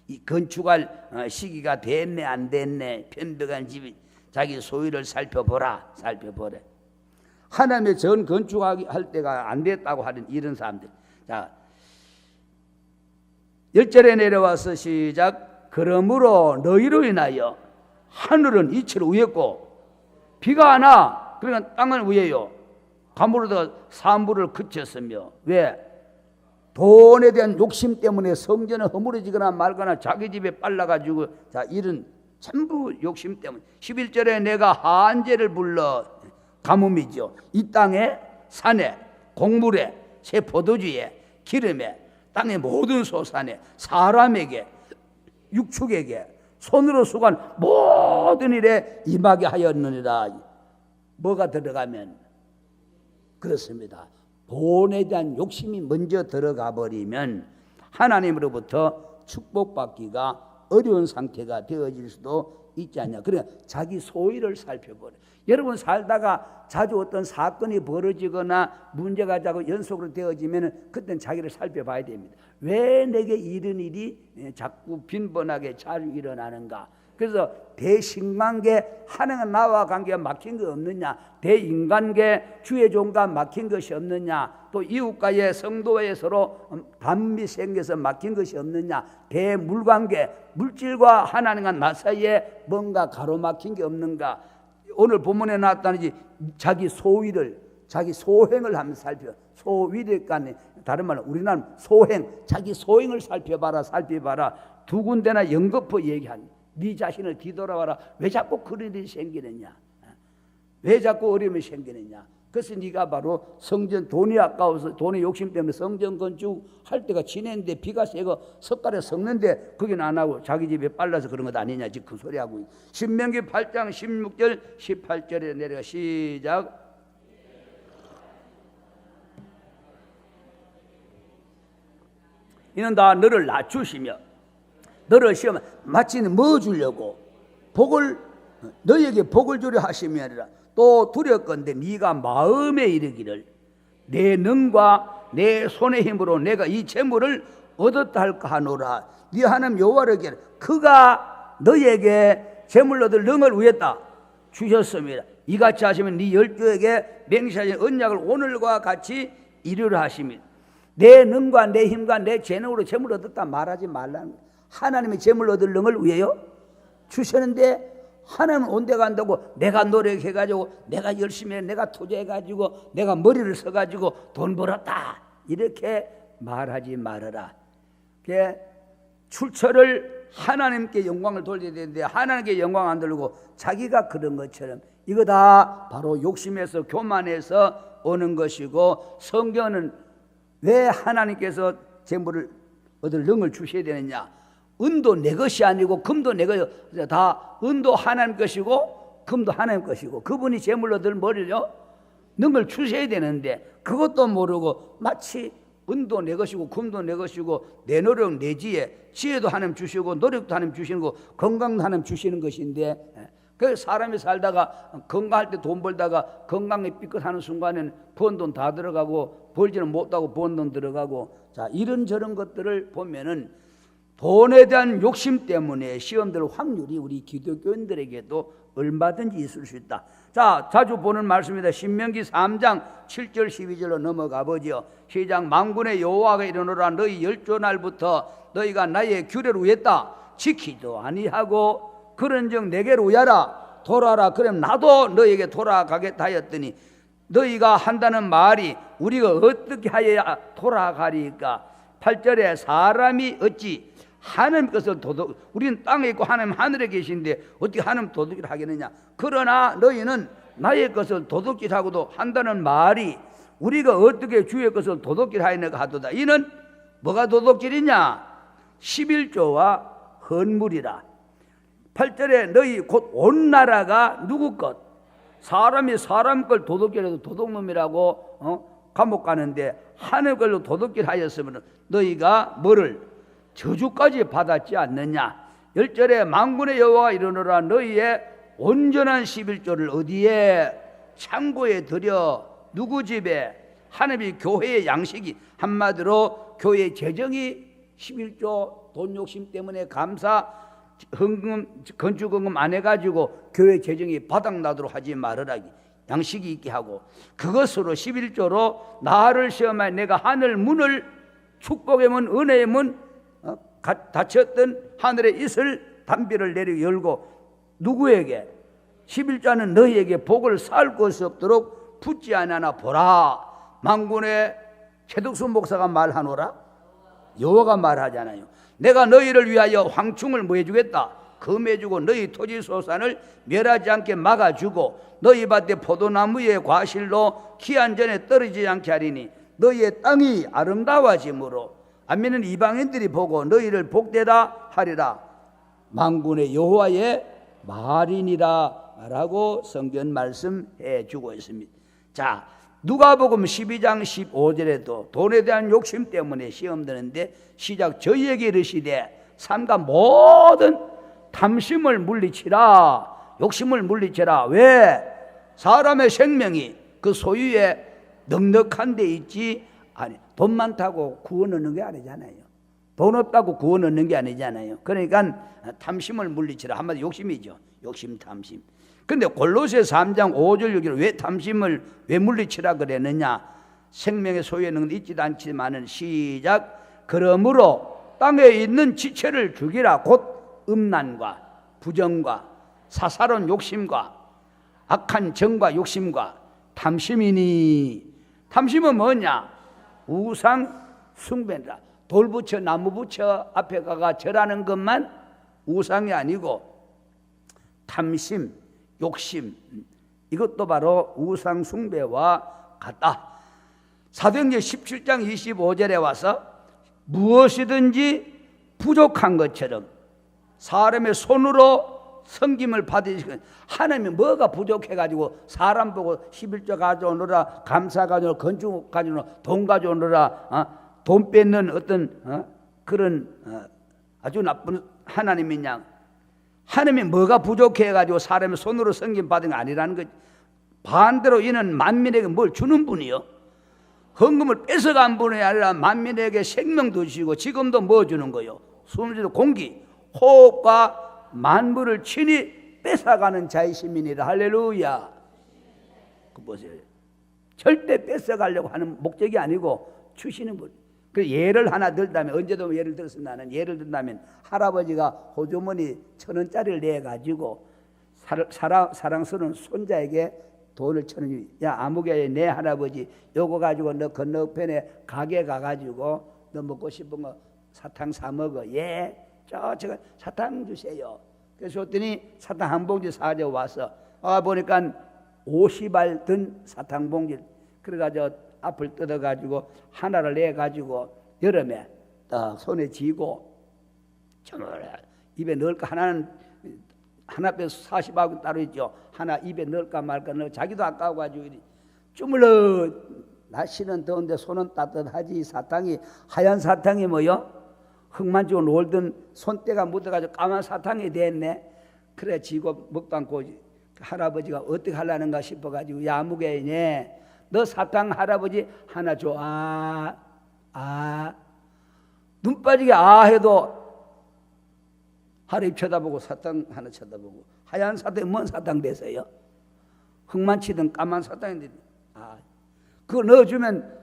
이 건축할 시기가 됐네 안 됐네 편덕한 집이 자기 소유를 살펴보라. 하나님의 전 건축할 때가 안 됐다고 하는 이런 사람들. 자, 10절에 내려와서 시작. 그러므로 너희로 인하여 하늘은 이치로 위였고 비가 안 와. 그러니까 땅은 위에요. 가물어다가 산불을 그쳤으며. 왜? 돈에 대한 욕심 때문에 성전은 허물어지거나 말거나 자기 집에 빨라가지고 자 이런 전부 욕심 때문에. 11절에 내가 한재를 불러 가뭄이죠. 이 땅에 산에 곡물에 새 포도주에 기름에 땅의 모든 소산에 사람에게 육축에게 손으로 수고한 모든 일에 임하게 하였느니라. 뭐가 들어가면 그렇습니다. 돈에 대한 욕심이 먼저 들어가 버리면 하나님으로부터 축복받기가 어려운 상태가 되어질 수도 있지 않냐. 그러니까 자기 소유를 살펴보래. 여러분 살다가 자주 어떤 사건이 벌어지거나 문제가 자꾸 연속으로 되어지면 그때는 자기를 살펴봐야 됩니다. 왜 내게 이런 일이 자꾸 빈번하게 자주 일어나는가. 그래서 대신관계 하나님과 나와 관계가 막힌 거 없느냐, 대인관계 주의 종과 막힌 것이 없느냐, 또 이웃과의 성도의 서로 반미 생겨서 막힌 것이 없느냐, 대물관계 물질과 하나님과 나 사이에 뭔가 가로막힌 게 없는가. 오늘 본문에 나왔다는지 자기 소위를 자기 소행을 한번 살펴. 소위대간에 다른 말로 우리나라 소행, 자기 소행을 살펴봐라. 두 군데나 연거푸 얘기하니 네 자신을 뒤돌아봐라. 왜 자꾸 그런 일이 생기느냐? 왜 자꾸 어려움이 생기느냐? 그래서 네가 바로 성전 돈이 아까워서 돈의 욕심 때문에 성전 건축할 때가 지냈는데 비가 세고 석가래 섞는데 그게는 안 하고 자기 집에 빨라서 그런 것 아니냐 지금 그 소리 하고. 신명기 8장 16절 18절에 내려가 시작. 이는 다 너를 낮추시며 너를 시험하 마치는 뭐 주려고 너에게 복을 주려 하심이 아니라 또 두렵건대 네가 마음에 이르기를 내 능과 내 손의 힘으로 내가 이 재물을 얻었다 할까 하노라. 네 하나님 여호와에게 그가 너에게 재물 얻을 능을 위했다 주셨습니다. 이같이 하시면 네 열조에게 맹세하신 언약을 오늘과 같이 이루려 하십니다. 내 능과 내 힘과 내 재능으로 재물 얻었다 말하지 말라는. 하나님의 재물 얻을 능을 위해요 주셨는데 하나님은 온데 간다고 내가 노력해가지고 내가 열심히 해, 내가 투자해가지고 내가 머리를 써가지고 돈 벌었다 이렇게 말하지 말아라. 출처를 하나님께 영광을 돌려야 되는데 하나님께 영광 안 돌리고 자기가 그런 것처럼 이거 다 바로 욕심에서 교만해서 오는 것이고, 성경은 왜 하나님께서 재물을 얻을 능을 주셔야 되느냐? 은도 내 것이 아니고 금도 내 것이 다 은도 하나님 것이고 금도 하나님 것이고 그분이 재물 얻을 뭐를요? 능을 주셔야 되는데 그것도 모르고 마치 은도 내 것이고 금도 내 것이고 내 노력 내 지혜도 하나님 주시고 노력도 하나님 주시는 거 건강도 하나님 주시는 것인데, 그 사람이 살다가 건강할 때 돈 벌다가 건강에 삐끗하는 순간에는 번 돈 다 들어가고 벌지는 못하고 번 돈 들어가고, 자 이런저런 것들을 보면은 돈에 대한 욕심 때문에 시험될 확률이 우리 기독교인들에게도 얼마든지 있을 수 있다. 자, 자주 보는 말씀입니다. 신명기 3장 7절 12절로 넘어가 보죠. 시작. 만군의 여호와가 이르노라. 너희 열조 날부터 너희가 나의 규례를 위했다 지키도 아니하고 그런즉 내게로 오야라 돌아라. 그럼 나도 너에게 돌아가겠다 하였더니 너희가 한다는 말이 우리가 어떻게 하여야 돌아가리까? 8절에 사람이 어찌 하나님 것을 우리는 땅에 있고 하나님 하늘에 계신데 어떻게 하나님 도둑질 하겠느냐? 그러나 너희는 나의 것을 도둑질하고도 한다는 말이 우리가 어떻게 주의 것을 도둑질 하였는가 하도다. 이는 뭐가 도둑질이냐? 11조와 헌물이라. 8절에 너희 곧 온 나라가 누구 것? 사람이 사람 걸 도둑질해도 도둑놈이라고 감옥 가는데 하늘 걸로 도둑질 하였으면 너희가 뭐를 저주까지 받았지 않느냐. 10절에 만군의 여호와가 이르노라. 너희의 온전한 11조를 어디에? 창고에 들여. 누구 집에? 하나님이 교회의 양식이, 한마디로 교회의 재정이 11조 돈 욕심 때문에 감사 헌금 건축헌금 안 해가지고 교회 재정이 바닥나도록 하지 말으라. 양식이 있게 하고 그것으로 11조로 나를 시험하여 내가 하늘 문을, 축복의 문, 은혜의 문, 닫혔던 하늘의 이슬 담비를 내려 열고 누구에게? 11조는 너희에게 복을 쌓을 것이 없도록 붙지 않으나 보라. 만군의 최덕수 목사가 말하노라. 여호와가 말하잖아요. 내가 너희를 위하여 황충을 뭐 해주겠다? 금해주고 너희 토지 소산을 멸하지 않게 막아주고 너희 밭에 포도나무의 과실로 기한 전에 떨어지지 않게 하리니 너희의 땅이 아름다워짐으로 안면은 이방인들이 보고 너희를 복되다 하리라. 만군의 여호와의 말이니라 라고 성경 말씀해 주고 있습니다. 자, 누가복음 12장 15절에도 돈에 대한 욕심 때문에 시험 드는데 시작 저희에게 이르시되 삼가 모든 탐심을 물리치라. 욕심을 물리치라. 왜? 사람의 생명이 그 소유에 넉넉한 데 있지. 아니, 돈 많다고 구원 얻는 게 아니잖아요. 돈 없다고 구원 얻는 게 아니잖아요. 그러니까 탐심을 물리치라. 한마디 욕심이죠. 욕심, 탐심. 근데 골로새 3장 5절 6절 왜 탐심을 왜 물리치라 그랬느냐? 생명의 소유는 있지도 않지만은 시작 그러므로 땅에 있는 지체를 죽이라. 곧 음란과 부정과 사사로운 욕심과 악한 정과 욕심과 탐심이니. 탐심은 뭐냐? 우상 숭배다. 돌 붙여 나무 붙여 앞에 가가 절하는 것만 우상이 아니고 탐심, 욕심, 이것도 바로 우상 숭배와 같다. 사도행전 17장 25절에 와서 무엇이든지 부족한 것처럼 사람의 손으로 섬김을 받으시고, 하나님이 뭐가 부족해가지고 사람 보고 11조 가져오느라, 감사 가져오느라, 건축 가져오느라, 돈 가져오느라, 돈 뺏는 어떤 그런 아주 나쁜 하나님이냐. 하나님이 뭐가 부족해가지고 사람의 손으로 섬김 받은 게 아니라는 거지. 반대로 이는 만민에게 뭘 주는 분이요, 헌금을 뺏어간 분이 아니라 만민에게 생명도 주시고 지금도 뭐 주는 거요? 숨쉬는 공기, 호흡과 만물을 친히 뺏어가는 자이심이니라. 할렐루야. 그 보세요. 절대 뺏어가려고 하는 목적이 아니고 주시는 분. 그 예를 하나 들다면, 언제도 예를 들었으면, 나는 예를 든다면 할아버지가 호주머니 1,000원짜리를 내가지고 사랑스러운 손자에게 돈을 1,000원, 야 아무개 내 할아버지 요거 가지고 너 건너편에 가게 가가지고 너 먹고 싶은 거 사탕 사 먹어. 예, 제가 사탕 주세요. 그래서 줬더니 사탕 한 봉지 사져와서 보니까 50알 든 사탕 봉지. 그래가지고 앞을 뜯어가지고 하나를 내가지고 여름에 딱 손에 쥐고 입에 넣을까. 하나 빼서 40하고 따로 있죠. 하나 입에 넣을까 말까. 자기도 아까워가지고 주물러. 날씨는 더운데 손은 따뜻하지. 사탕이 하얀 사탕이 뭐요? 흙만 쥐고 놀던 손때가 묻어가지고 까만 사탕이 됐네. 그래 쥐고 먹도 않고 할아버지가 어떻게 하려는가 싶어가지고 야무개네. 너 사탕 할아버지 하나 줘. 눈 빠지게 해도 하루 쳐다보고 사탕 하나 쳐다보고. 하얀 사탕이 뭔 사탕 되세요? 흙만 치던 까만 사탕인데 그거 넣어주면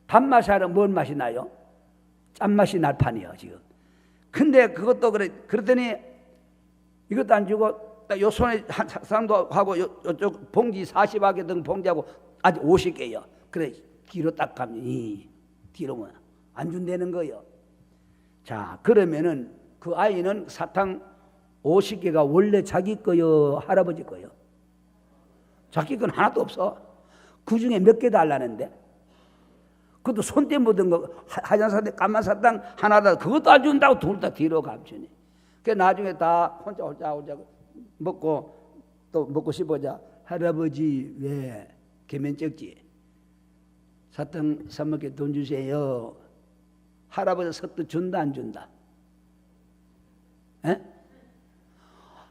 단맛이 아니라 뭔 맛이 나요? 짠맛이 날 판이에요 지금. 근데 그것도 그랬더니 이것도 안 주고 요 손에 한 사탕도 하고 요쪽 봉지 40하게 든 봉지하고 아직 50개요. 그래 뒤로 딱 가면 뒤로 안 준다는 거요. 자, 그러면은 그 아이는 사탕 50개가 원래 자기 거요, 할아버지 거요? 자기 건 하나도 없어. 그 중에 몇 개 달라는데 그것도 손때 묻은 거 하얀 사탕 까만 사탕 하나다 그것도 안 준다고 둘 다 뒤로 감추니. 그 나중에 다 혼자 먹고 또 먹고 싶어자 할아버지 왜 개면 적지? 사탕 사 먹게 돈 주세요. 할아버지 서또 준다 안 준다? 에?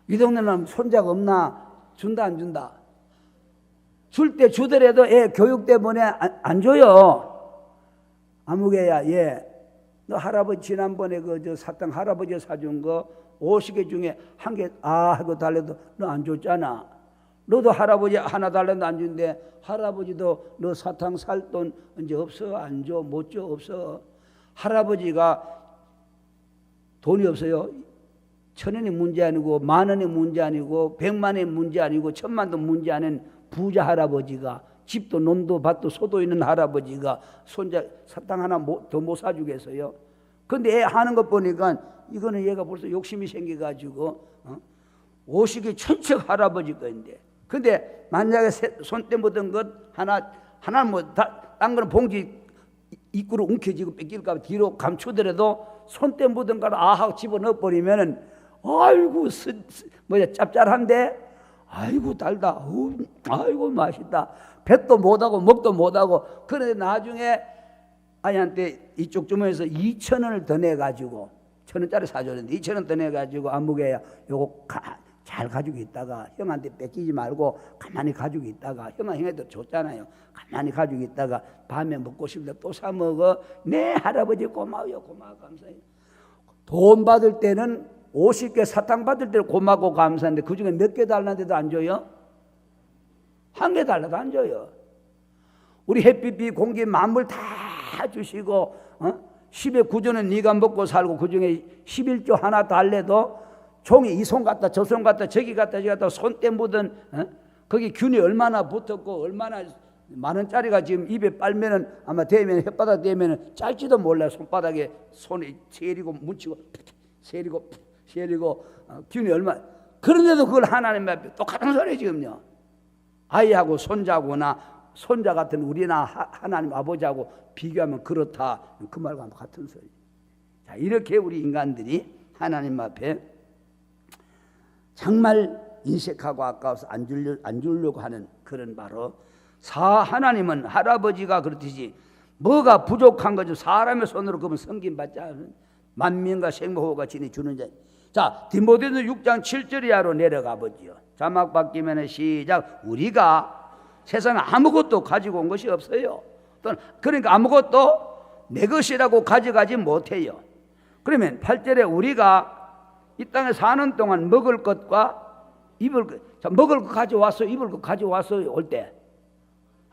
이 동네는 손자가 없나? 준다 안 준다? 줄 때 주더라도 애 교육 때문에 안 줘요. 아무개야, 너 할아버지 지난번에 저 사탕 할아버지가 사준 거 50개 중에 한 개 하고 달래도 너 안 줬잖아. 너도 할아버지 하나 달래도 안 준대. 할아버지도 너 사탕 살 돈 이제 없어? 안 줘? 못 줘? 없어? 할아버지가 돈이 없어요. 1,000원이 문제 아니고 10,000원이 문제 아니고 100만원이 문제 아니고 1,000만도 문제 아닌 부자 할아버지가 집도 논도 밭도 소도 있는 할아버지가 손자 사탕 하나 더 못 사주겠어요? 근데 애 하는 것 보니까 이거는 얘가 벌써 욕심이 생겨가지고 50이 천척 할아버지 거인데, 근데 만약에 손때 묻은 것 하나 뭐 딴 거는 봉지 입구로 움켜쥐고 뺏길까 봐 뒤로 감추더라도 손때 묻은 걸 하고 집어넣어 버리면은 아이고 짭짤한데 아이고 달다, 아이고 맛있다, 뱃도 못하고 먹도 못하고. 그런데 나중에 아이한테 이쪽 주머니에서 2,000원을 더 내가지고 1,000원짜리 사줬는데 2,000원 더 내가지고 안무개야 요거 잘 가지고 있다가 형한테 뺏기지 말고 가만히 가지고 있다가 형한테 줬잖아요. 가만히 가지고 있다가 밤에 먹고 싶다 또 사 먹어. 네 할아버지 고마워요. 고마워 감사해요. 돈 받을 때는 50개 사탕 받을 때는 고맙고 감사한데 그중에 몇 개 달라는데도 안 줘요? 한 개 달라도 안 줘요. 우리 햇빛 공기 만물 다 주시고 10의 9조는 네가 먹고 살고 그중에 11조 하나 달래도 종이 이 손 갔다 저 손 갔다 저기 갔다 저기 갔다 손때 묻은 거기 균이 얼마나 붙었고 얼마나 만원짜리가 지금 입에 빨면은 아마 대면 혓바닥 대면은 짧지도 몰라요. 손바닥에 손이 세리고 묻히고 세리고 균이 얼마. 그런데도 그걸 하나님 앞에 똑같은 소리 지금요. 아이하고 손자고나 손자 같은 우리나 하나님 아버지하고 비교하면 그렇다. 그 말과 같은 소리. 자, 이렇게 우리 인간들이 하나님 앞에 정말 인색하고 아까워서 안 주려고 하는 그런 바로 하나님은 할아버지가 그렇듯이 뭐가 부족한 거죠. 사람의 손으로 그러면 섬김받지 않은 만민과 생모호가 지니 주는 자. 자, 디모데서 6장 7절 이하로 내려가 보지요. 자막 바뀌면 시작. 우리가 세상에 아무것도 가지고 온 것이 없어요. 그러니까 아무것도 내 것이라고 가져가지 못해요. 그러면 8절에 우리가 이 땅에 사는 동안 먹을 것과 입을 것, 자, 먹을 것 가져왔어, 입을 것 가져왔어 올 때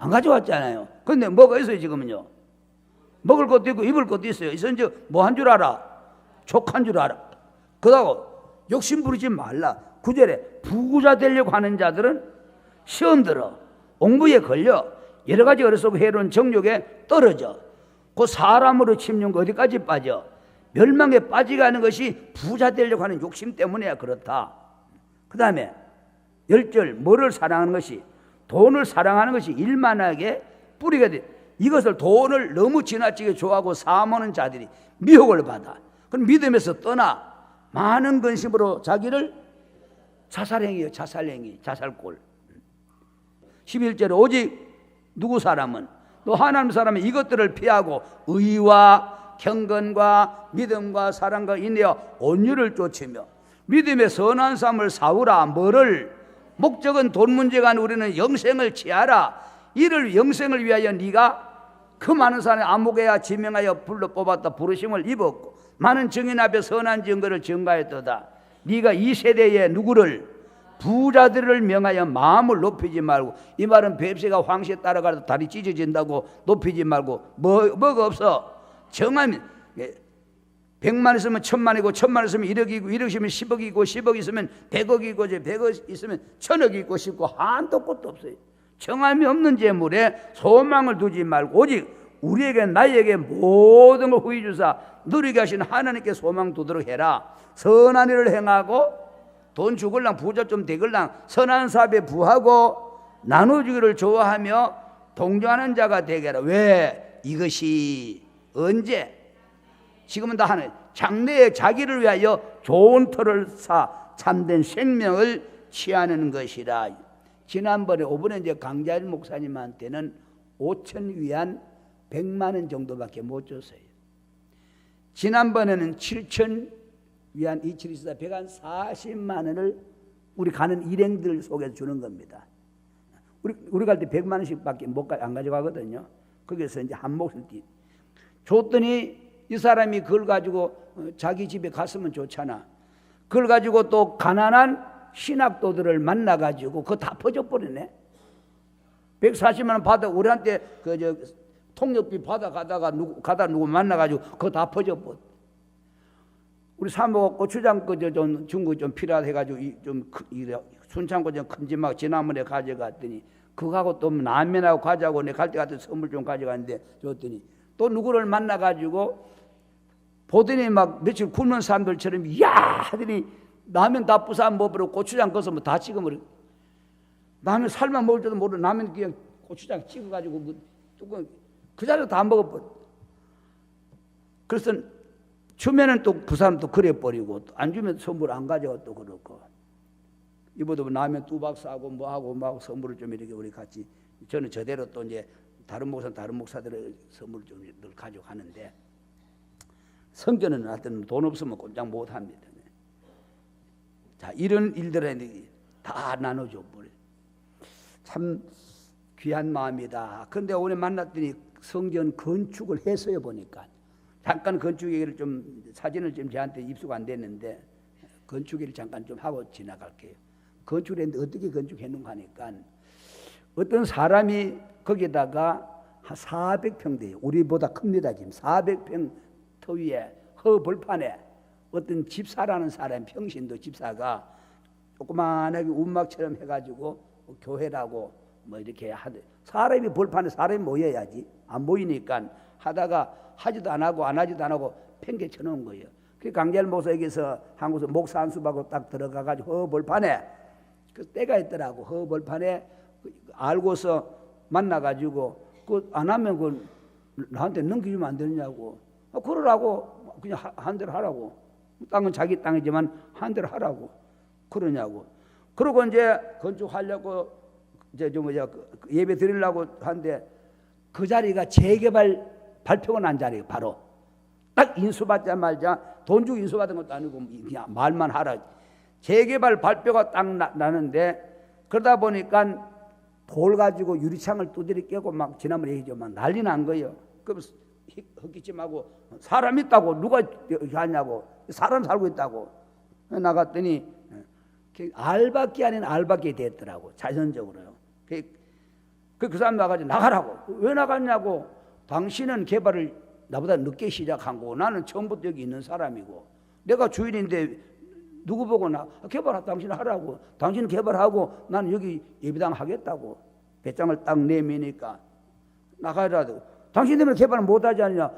안 가져왔잖아요. 근데 뭐가 있어요 지금은요? 먹을 것도 있고 입을 것도 있어요. 있어 이제 뭐 한 줄 알아? 족한 줄 알아. 그러고 욕심 부리지 말라. 9절에 부자 되려고 하는 자들은 시험 들어 옹부에 걸려 여러 가지 어리석고 해로운 정욕에 떨어져 그 사람으로 침륜 거 어디까지 빠져? 멸망에 빠지가는 것이 부자 되려고 하는 욕심 때문에야 그렇다. 그 다음에 10절 뭐를 사랑하는 것이? 돈을 사랑하는 것이 일만하게 뿌리가 돼. 이것을 돈을 너무 지나치게 좋아하고 사모하는 자들이 미혹을 받아. 그럼 믿음에서 떠나 많은 근심으로 자기를 자살행위요. 자살행위, 자살골. 11절에 오직 누구 사람은 또 하나님 사람은 이것들을 피하고 의와 경건과 믿음과 사랑과 인내와 온유를 쫓으며 믿음의 선한 삶을 사우라. 뭐를? 목적은 돈 문제가 아니라 우리는 영생을 취하라. 이를 영생을 위하여 네가 그 많은 사람의 암흑에야 지명하여 불러 뽑았다. 부르심을 입었고 많은 증인 앞에 선한 증거를 증가했도다. 네가 이 세대에 누구를? 부자들을 명하여 마음을 높이지 말고. 이 말은 뱁새가 황새에 따라가도 다리 찢어진다고 높이지 말고 뭐가 없어. 정하면 100만 있으면 1000만이고 1000만 있으면 1억이고 1억 있으면 10억이고 10억 있으면 100억이고 100억 있으면 1000억이 있고 싶고 한도 끝도 없어요. 정함이 없는 재물에 소망을 두지 말고 오직 우리에게 나에게 모든 걸 후히 주사 누리게 하신 하나님께 소망 두도록 해라. 선한 일을 행하고 돈 죽을랑 부자 좀 되글랑 선한 사업에 부하고 나눠주기를 좋아하며 동조하는 자가 되게 하라. 왜? 이것이 언제? 지금은 다 하는 장래에 자기를 위하여 좋은 터를 사 참된 생명을 취하는 것이라. 지난번에 5번에 이제 강자일 목사님한테는 5천 위안 100만 원 정도밖에 못 줬어요. 지난번에는 7천 위안 2724 100한 40만 원을 우리 가는 일행들 속에서 주는 겁니다. 우리 갈 때 100만 원씩밖에 안 가져가거든요. 거기서 이제 한 몫을 줬더니 이 사람이 그걸 가지고 자기 집에 갔으면 좋잖아. 그걸 가지고 또 가난한 신학도들을 만나가지고 그거 다 퍼져버리네. 140만 원 받아 우리한테 통역비 받아가다가 누구 만나가지고 그거 다 퍼져버려. 우리 사모 고추장 좀 중국 좀 필요해가지고 좀 순창고 좀 큼지막 지난번에 가져갔더니 그거하고 또 라면하고 과자하고 내 갈 때 같은 선물 좀 가져갔는데 줬더니 또 누구를 만나가지고 보더니 막 며칠 굶는 사람들처럼 야 하더니 라면 다 부숴 먹어버리고 고추장 꺼서 뭐 다 찍어버리고 라면 살만 먹을 줄도 모르고 라면 그냥 고추장 찍어가지고 그 뚜껑 그 자리로 다 먹어버려. 그래서 주면은 또 그 사람 또 그래 버리고 안 주면 선물 안 가져가 또 그렇고 이보다 라면 뚜박 싸고 뭐하고 막 선물을 좀 이렇게 우리 같이 저는 저대로 또 이제 다른 목사들의 선물 좀 늘 가져가는데 성전은 하여튼 돈 없으면 꼼짝 못 합니다. 자, 이런 일들에 다 나눠줘 버려. 참 귀한 마음이다. 그런데 오늘 만났더니 성전 건축을 해서요 보니까 잠깐 건축 얘기를 좀 사진을 좀 저한테 입수가 안 됐는데 건축 얘기를 잠깐 좀 하고 지나갈게요. 건축을 했는데 어떻게 건축했는가 하니까 어떤 사람이 거기다가 한 400평 돼요. 우리보다 큽니다. 지금 400평 터 위에 허벌판에 어떤 집사라는 사람 평신도 집사가 조그만하게 운막처럼 해가지고 교회라고 뭐 이렇게 하대. 사람이 벌판에 사람이 모여야지 안 모이니까 하다가 하지도 안 하고 안 하지도 안 하고 팽개 쳐놓은 거예요. 그 강절 목사에게서 한국에서 목사 한 수박으로 딱 들어가가지고 허벌판에 그 때가 있더라고. 허벌판에 알고서 만나가지고 그 안 하면 그 나한테 넘기주면 안 되느냐고. 그러라고 그냥 한 대로 하라고. 땅은 자기 땅이지만 한 대로 하라고 그러냐고. 그러고 이제 건축하려고 이제 좀 예배 드리려고 하는데 그 자리가 재개발 발표가 난 자리예요. 바로 딱 인수받자마자 돈 주고 인수받은 것도 아니고 그냥 말만 하라. 재개발 발표가 딱 나는데 그러다 보니까 돌 가지고 유리창을 두드려 깨고 막 지난번에 얘기했지만 난리 난 거예요. 그럼 헛기침하고 사람 있다고 누가 하냐고 사람 살고 있다고 나갔더니 알밖에 아닌 알밖에 됐더라고. 자연적으로요. 그 사람 나가지고 나가라고. 왜 나갔냐고. 당신은 개발을 나보다 늦게 시작한 거고 나는 처음부터 여기 있는 사람이고 내가 주인인데 누구 보고 개발하 당신 하라고. 당신은 개발하고 나는 여기 예배당 하겠다고. 배짱을 딱 내미니까 나가라고. 당신 때문에 개발을 못하지 않느냐.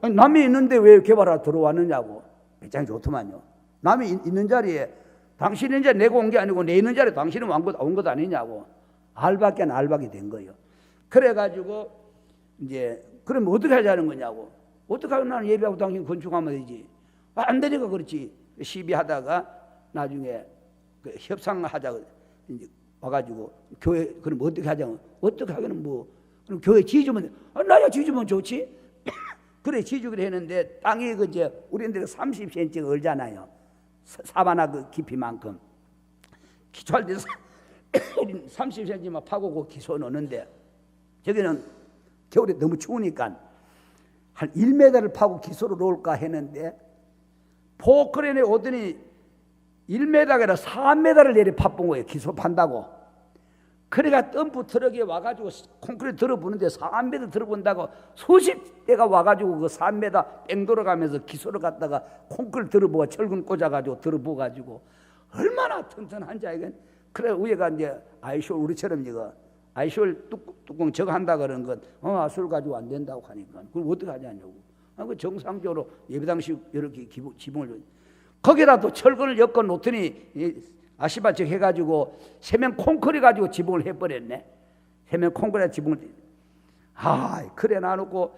아니, 남이 있는데 왜 개발하러 들어왔느냐고. 배짱이 좋더만요. 남이 있는 자리에 당신이 이제 내가 온 게 아니고 내 있는 자리에 당신은 온 것 아니냐고. 알밖에 안 알밖에 된 거예요. 그래가지고 이제 그럼 어떻게 하자는 거냐고. 어떻게 하면 나는 예배하고 당신 건축하면 되지. 안 되니까 그렇지. 시비하다가 나중에 그 협상하자고 이제 와가지고 교회 그럼 어떻게 하자고. 어떻게 하기는 뭐 그럼 교회 지주면 나야 지주면 좋지. 그래 지주기로 했는데 땅이 그 이제 우리들이 30cm가 얼잖아요. 사바나 그 깊이만큼 기초할 때 30cm만 파고 그 기소 넣는데 저기는 겨울에 너무 추우니까 한 1m를 파고 기소를 놓을까 했는데 포크레인에 오더니 1m가 아니라 4m를 내리 파본 거예요. 기소 판다고. 그래가 덤프 트럭에 와가지고 콘크리트 들어보는데 4m 들어본다고 수십 대가 와가지고 그 3m 뺑 돌아가면서 기소를 갖다가 콘크리트 들어보고 철근 꽂아가지고 들어보가지고 얼마나 튼튼한지 알겠네. 그래 위에가 이제 아이쇼 우리처럼 이거 아이쇼 뚜껑 저거 한다 그러는 건 아술 가지고 안 된다고 하니까 그걸 어떻게 하냐고. 그 정상적으로 예배당식 이렇게 지붕을 거기다 또 철근을 엮어 놓더니 아시바적 해가지고 세면 콘크리 가지고 지붕을 해버렸네. 세면 콘크리 지붕을 그래 놔놓고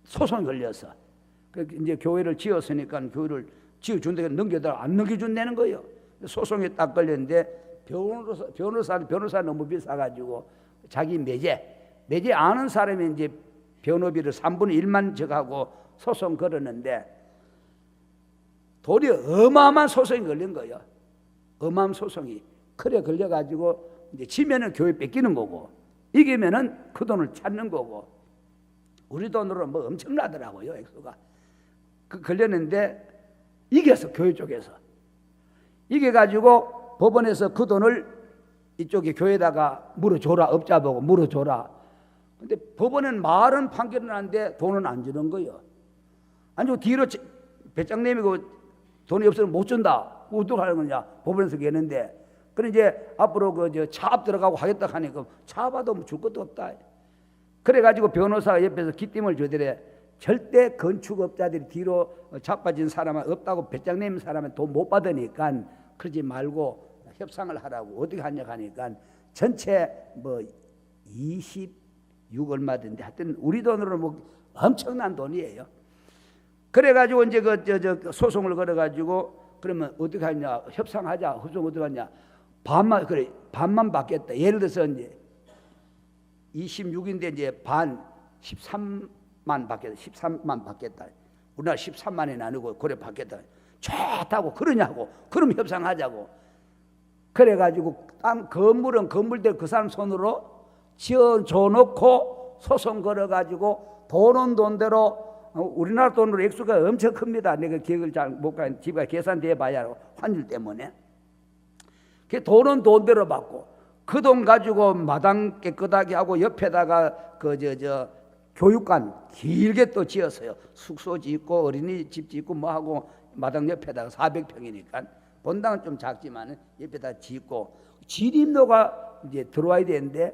소송이 걸려서 이제 교회를 지었으니까 교회를 지어준다고 넘겨달라 안 넘겨준다는 거예요. 소송이 딱 걸렸는데 변호사 너무 비싸가지고 자기 매제 아는 사람이 이제 변호비를 3분의 1만 적하고 소송 걸었는데 도리어 어마어마한 소송이 걸린 거예요. 어마어마한 소송이. 그래 걸려가지고 이제 지면은 교회 뺏기는 거고 이기면은 그 돈을 찾는 거고 우리 돈으로 뭐 엄청나더라고요. 액수가. 걸렸는데 이겼어. 교회 쪽에서. 이겨가지고 법원에서 그 돈을 이쪽에 교회에다가 물어줘라. 업자보고 물어줘라. 근데 법원은 말은 판결은 하는데 돈은 안 주는 거예요. 안 주고 뒤로 배짱 내미고 돈이 없으면 못 준다. 어떻게 하는 거냐. 법원에서 얘기했는데 그래 이제 앞으로 그 차압 들어가고 하겠다 하니까 차압도 줄 것도 없다. 그래가지고 변호사가 옆에서 기띔을 주더래. 절대 건축업자들이 뒤로 자빠진 사람은 없다고 배짱 내민 사람은 돈 못 받으니까 그러지 말고 협상을 하라고. 어떻게 하냐 하니까 전체 뭐 26 얼마든지 하여튼 우리 돈으로 뭐 엄청난 돈이에요. 그래가지고 이제 그 소송을 걸어가지고 그러면 어떻게 하냐. 협상하자. 협상 어떻게 하냐. 반만 받겠다. 예를 들어서 이제 26인데 이제 반 13만 받겠다. 13만 받겠다. 우리나라 13만이 나누고 그래 받겠다. 좋다고 그러냐고. 그럼 협상하자고. 그래가지고 땅 건물은 건물대로 그 사람 손으로 지어줘놓고 소송 걸어가지고 돈은 돈대로 우리나라 돈으로 액수가 엄청 큽니다. 내가 기억을 잘 못 가는 집에 계산돼 봐야 환율 때문에. 그 돈은 돈대로 받고 그 돈 가지고 마당 깨끗하게 하고 옆에다가 교육관 길게 또 지었어요. 숙소 짓고 어린이집 짓고 뭐 하고 마당 옆에다가 400평이니까 본당은 좀 작지만 옆에다 짓고 진입로가 이제 들어와야 되는데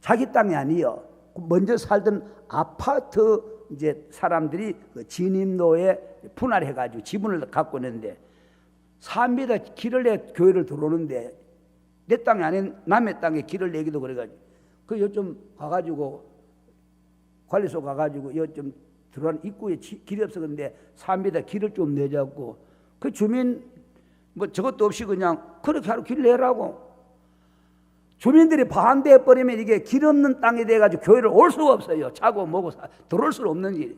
자기 땅이 아니요. 먼저 살던 아파트 이제 사람들이 그 진입로에 분할해가지고 지분을 갖고 있는데 3m 길을 내 교회를 들어오는데 내 땅이 아닌 남의 땅에 길을 내기도 그래가지고 그 요즘 가가지고 관리소 가가지고 요즘 들어가는 입구에 길이 없어. 근데 3m 길을 좀 내자고 그 주민 뭐 저것도 없이 그냥 그렇게 하루 길 내라고. 주민들이 반대해버리면 이게 길 없는 땅에 돼가지고 교회를 올 수가 없어요. 자고 뭐고 들어올 수 없는 일.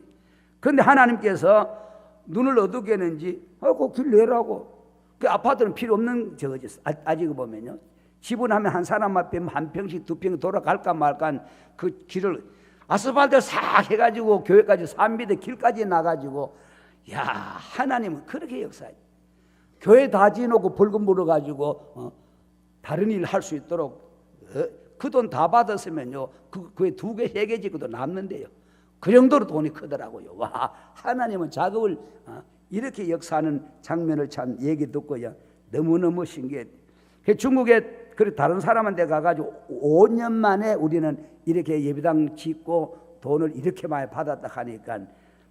그런데 하나님께서 눈을 어둡게 했는지 그 길 내라고. 그 아파트는 필요 없는 저거지. 아직 보면요. 지분하면 한 사람 앞에 한 평씩 두 평 돌아갈까 말까 그 길을 아스팔트 싹 해가지고 교회까지 3m 길까지 나가지고 야 하나님은 그렇게 역사해. 교회 다 지어놓고 벌금 물어가지고 다른 일 할 수 있도록 그 돈 다 받았으면요 그에 2개 3개 짓고도 남는데요. 그 정도로 돈이 크더라고요. 와 하나님은 작업을 이렇게 역사하는 장면을 참 얘기 듣고요 너무너무 신기해. 중국에 그래 다른 사람한테 가가지고 5년 만에 우리는 이렇게 예배당 짓고 돈을 이렇게 많이 받았다 하니까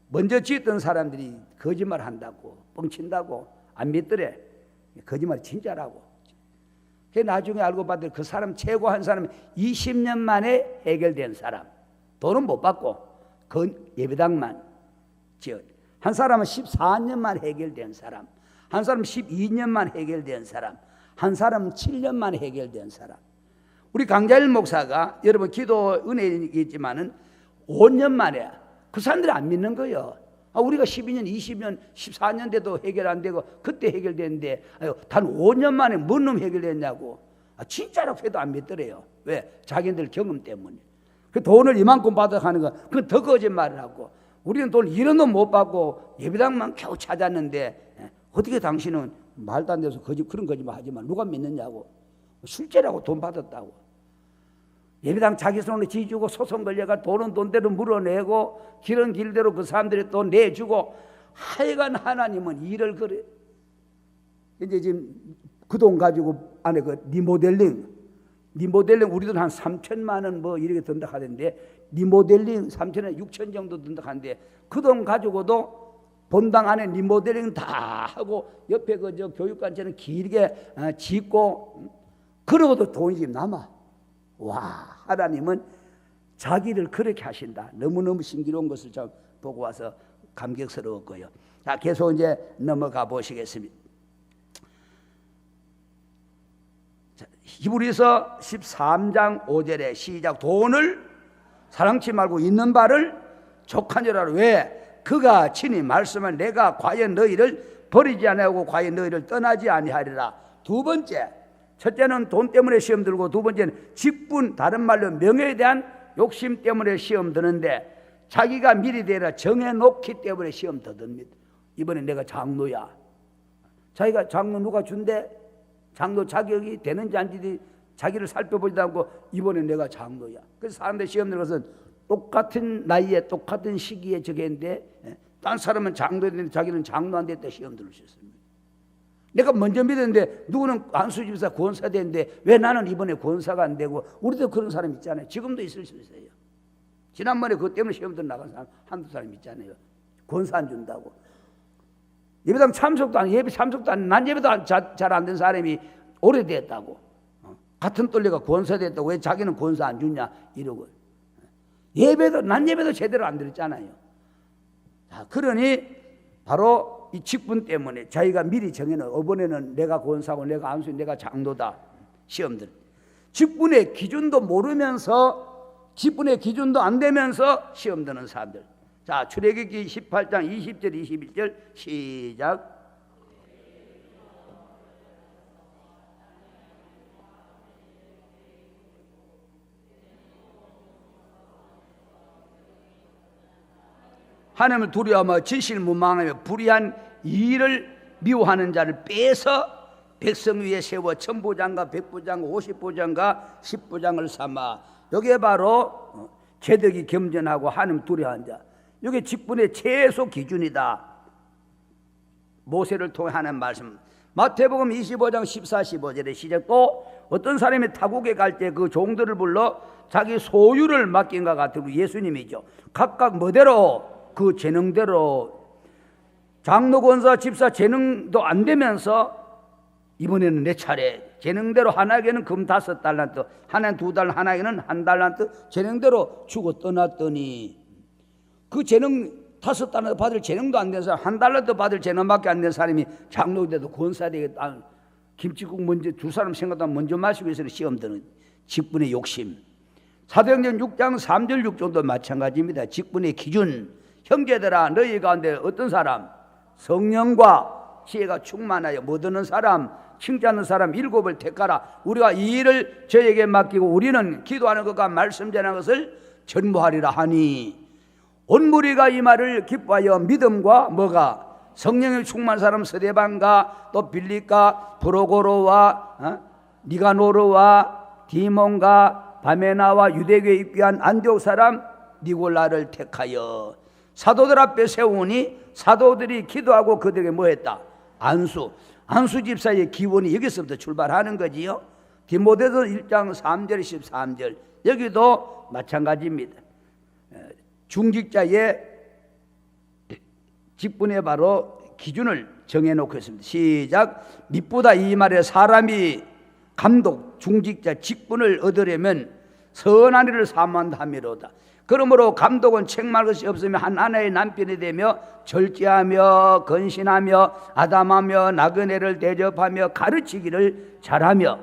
먼저 짓던 사람들이 거짓말 한다고 뻥친다고 안 믿더래. 거짓말 진짜라고. 그 나중에 알고 봤더니 그 사람 최고 한 사람이 20년 만에 해결된 사람. 돈은 못 받고 그 예배당만 지어. 한 사람은 14년 만에 해결된 사람. 한 사람은 12년 만에 해결된 사람. 한 사람은 7년 만에 해결된 사람. 우리 강자일 목사가 여러분 기도 은혜이겠지만은 5년 만에 그 사람들이 안 믿는 거예요. 우리가 12년, 20년, 14년 돼도 해결 안 되고 그때 해결됐는데 단 5년 만에 뭔 놈 해결됐냐고. 진짜라고 해도 안 믿더래요. 왜? 자기들 경험 때문에. 그 돈을 이만큼 받아 가는 거 그건 더 거짓말을 하고 우리는 돈 이런 돈 못 받고 예배당만 겨우 찾았는데 어떻게 당신은 말도 안 돼서 그런 거짓말 하지만 누가 믿느냐고. 실제라고 돈 받았다고. 예배당 자기 손으로 지어주고 소송 걸려가 돈은 돈대로 물어내고 길은 길대로 그 사람들이 또 내주고 하여간 하나님은 일을 그래. 이제 지금 그 돈 가지고 안에 그 리모델링 우리 돈 한 3천만 원 뭐 이렇게 든다 하던데 리모델링 3천에 6천 정도 든다 하는데 그 돈 가지고도 본당 안에 리모델링 다 하고 옆에 그 교육관처럼 길게 짓고 그러고도 돈이 지금 남아. 와 하나님은 자기를 그렇게 하신다. 너무너무 신기로운 것을 좀 보고 와서 감격스러웠고요. 자, 계속 이제 넘어가 보시겠습니다. 자, 히브리서 13장 5절에 시작. 돈을 사랑치 말고 있는 바를 족한 줄 알아. 왜? 그가 친히 말씀을 내가 과연 너희를 버리지 아니하고 과연 너희를 떠나지 아니하리라. 두 번째, 첫째는 돈 때문에 시험 들고, 두 번째는 직분, 다른 말로 명예에 대한 욕심 때문에 시험 드는데, 자기가 미리 되라 정해놓기 때문에 시험 더 듭니다. 이번에 내가 장로야. 자기가 장로 누가 준대? 장로 자격이 되는지 아닌지 자기를 살펴보지도 않고 이번에 내가 장로야. 그래서 사람들 시험 드는 것은 똑같은 나이에 똑같은 시기에 저게 했는데, 딴 사람은 장로 됐는데 자기는 장로 안 됐다 시험 들을 수 있습니다. 내가 먼저 믿었는데 누구는 안수집사 권사 됐는데 왜 나는 이번에 권사가 안 되고, 우리도 그런 사람 있잖아요. 지금도 있을 수 있어요. 지난번에 그것 때문에 시험 들 나간 사람 한두 사람 있잖아요. 권사 안 준다고. 예배당 참석도 안, 예배 참석도 안, 난 예배도 잘 안 된 사람이 오래됐다고. 같은 또래가 권사 됐다고 왜 자기는 권사 안 주냐 이러고. 예배도, 난 예배도 제대로 안 드렸잖아요. 자, 그러니 바로 이 직분 때문에 자기가 미리 정해놓은, 이번에는 내가 권사고 내가 안수, 내가 장로다 시험들. 직분의 기준도 모르면서, 직분의 기준도 안 되면서 시험 드는 사람들. 자, 출애굽기 18장 20절 21절 시작. 하나님을 두려워하며 진실무망하며 불의한 일을 미워하는 자를 빼서 백성 위에 세워 천부장과 백부장과 50부장과 10부장을 삼아. 여기에 바로 제덕이 겸손하고 하나님 두려워하는 자. 이게 직분의 최소 기준이다. 모세를 통해 하는 말씀. 마태복음 25장 14, 15절에 시작. 또 어떤 사람이 타국에 갈 때 그 종들을 불러 자기 소유를 맡긴 것 같은 예수님이죠. 각각 뭐대로 그 재능대로, 장로, 권사, 집사 재능도 안 되면서 이번에는 내 차례. 재능대로 하나에게는 금 5달란트, 하나는 2달, 하나에게는 1달란트 재능대로 주고 떠났더니, 그 재능 5달란트 받을 재능도 안 된 사람, 1달란트 받을 재능밖에 안 된 사람이 장로인데도 권사 되겠다. 김치국 먼저 두 사람 생각하면 먼저 마시고 있어서 시험 드는 직분의 욕심. 사도행전 6장 3절 6절도 마찬가지입니다. 직분의 기준. 형제들아, 너희 가운데 어떤 사람 성령과 지혜가 충만하여 못 얻는 사람, 칭찬하는 사람 7을 택하라. 우리가 이 일을 저에게 맡기고 우리는 기도하는 것과 말씀 전하는 것을 전무하리라 하니, 온 무리가 이 말을 기뻐하여 믿음과 뭐가 성령의 충만한 사람 스데반과 또 빌립과 프로고로와 니가노르와 디몬과 바메나와 유대교에 입교한 안디옥 사람 니골라를 택하여 사도들 앞에 세우니, 사도들이 기도하고 그들에게 뭐 했다? 안수 집사의 기원이 여기서부터 출발하는 거지요. 디모데서 1장 3절 13절 여기도 마찬가지입니다. 중직자의 직분에 바로 기준을 정해놓고 있습니다. 시작. 밑보다 이 말에 사람이 감독, 중직자 직분을 얻으려면 선한 일을 사모한다 함이로다. 그러므로 감독은 책망할 것이 없으며 한 아내의 남편이 되며 절제하며 건신하며 아담하며 나그네를 대접하며 가르치기를 잘하며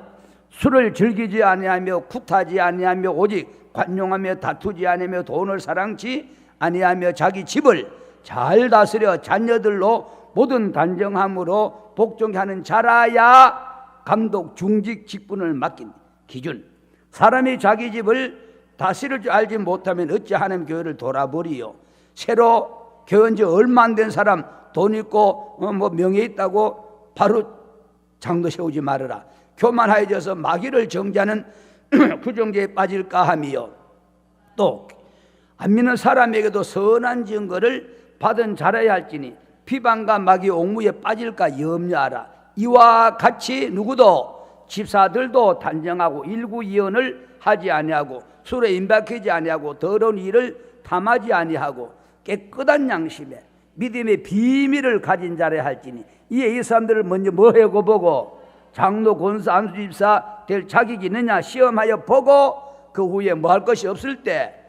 술을 즐기지 아니하며 굿하지 아니하며 오직 관용하며 다투지 아니하며 돈을 사랑치 아니하며 자기 집을 잘 다스려 자녀들로 모든 단정함으로 복종케 하는 자라야 감독 중직 직분을 맡긴 기준. 사람이 자기 집을 다스릴 줄 알지 못하면 어찌 하나님 교회를 돌아버리요. 새로 교회한 지 얼마 안 된 사람, 돈 있고 뭐 명예 있다고 바로 장도 세우지 말아라. 교만하여져서 마귀를 정죄하는 구정죄에 빠질까 하며, 또 안 믿는 사람에게도 선한 증거를 받은 자라야 할지니 비방과 마귀 옥무에 빠질까 염려하라. 이와 같이 누구도 집사들도 단정하고 일구이언을 하지 아니하고 술에 임박하지 아니하고 더러운 일을 탐하지 아니하고 깨끗한 양심에 믿음의 비밀을 가진 자라야 할지니, 이에 이 사람들을 먼저 뭐하고 보고 장로, 권사, 안수집사 될 자격이 있느냐 시험하여 보고 그 후에 뭐 할 것이 없을 때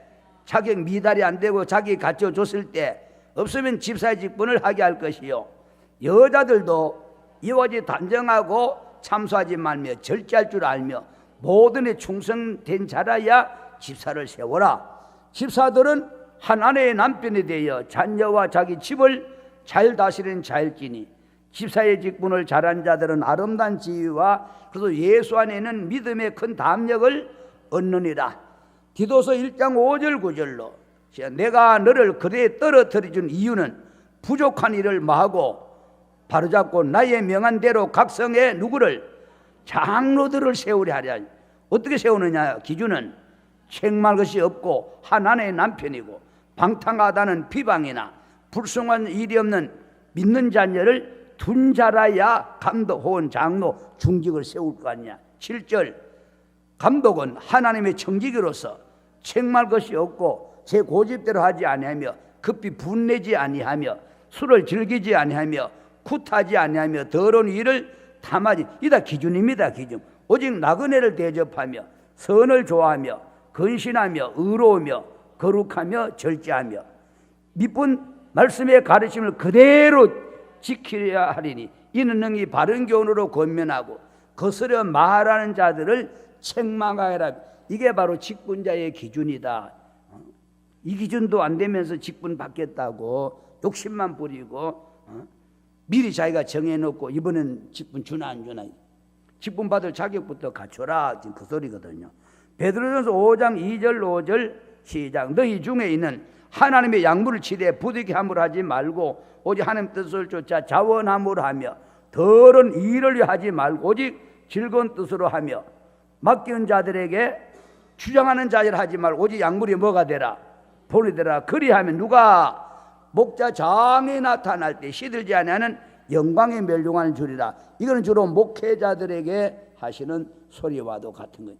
자격 미달이 안 되고 자기 갖춰줬을 때 없으면 집사의 직분을 하게 할 것이요, 여자들도 이와 같이 단정하고 참소하지 말며 절제할 줄 알며 모든 에 충성된 자라야 집사를 세워라. 집사들은 한 아내의 남편이 되어 자녀와 자기 집을 잘 다스리는 자일지니 집사의 직분을 잘한 자들은 아름다운 지위와 그래서 예수 안에 있는 믿음의 큰 담력을 얻느니라. 디도서 1장 5절 9절로 내가 너를 그대에 떨어뜨려 준 이유는 부족한 일을 마하고 바로잡고 나의 명한 대로 각성에 누구를 장로들을 세우려 하랴. 어떻게 세우느냐? 기준은 책망할 것이 없고 한 아내의 남편이고 방탕하다는 비방이나 불성한 일이 없는 믿는 자녀를 둔 자라야 감독 혹은 장로 중직을 세울 거 아니냐. 7절 감독은 하나님의 청지기로서 책망할 것이 없고 제 고집대로 하지 아니하며 급히 분내지 아니하며 술을 즐기지 아니하며 굿하지 아니하며 더러운 일을 탐하지. 이다 기준입니다. 기준. 오직 나그네를 대접하며 선을 좋아하며 근신하며 의로우며 거룩하며 절제하며 미쁜 말씀의 가르침을 그대로 지키려야 하리니 이는 능히 바른 교훈으로 권면하고 거스려 말하는 자들을 책망하여라. 이게 바로 직분자의 기준이다. 이 기준도 안 되면서 직분 받겠다고 욕심만 부리고 미리 자기가 정해놓고 이번엔 직분 주나 안 주나, 직분 받을 자격부터 갖춰라, 지금 그 소리거든요. 베드로전서 5장 2절 5절 시작. 너희 중에 있는 하나님의 양물을 치되 부득이 함으로 하지 말고 오직 하나님 뜻을 쫓아 자원함으로 하며 더러운 일을 하지 말고 오직 즐거운 뜻으로 하며 맡기는 자들에게 주장하는 자를 하지 말고 오직 양물이 뭐가 되라? 본이 되라. 그리하면 누가 목자 장이 나타날 때 시들지 아니하는 영광에 멸종하는 줄이라. 이거는 주로 목회자들에게 하시는 소리와도 같은 거예요.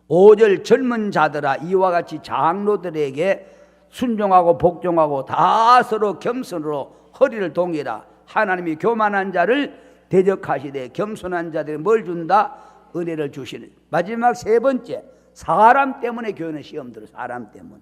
5절 젊은 자들아 이와 같이 장로들에게 순종하고 복종하고 다 서로 겸손으로 허리를 동이라. 하나님이 교만한 자를 대적하시되 겸손한 자들에게 뭘 준다? 은혜를 주시는. 마지막 세 번째, 사람 때문에 교회는 시험 들어. 사람 때문에.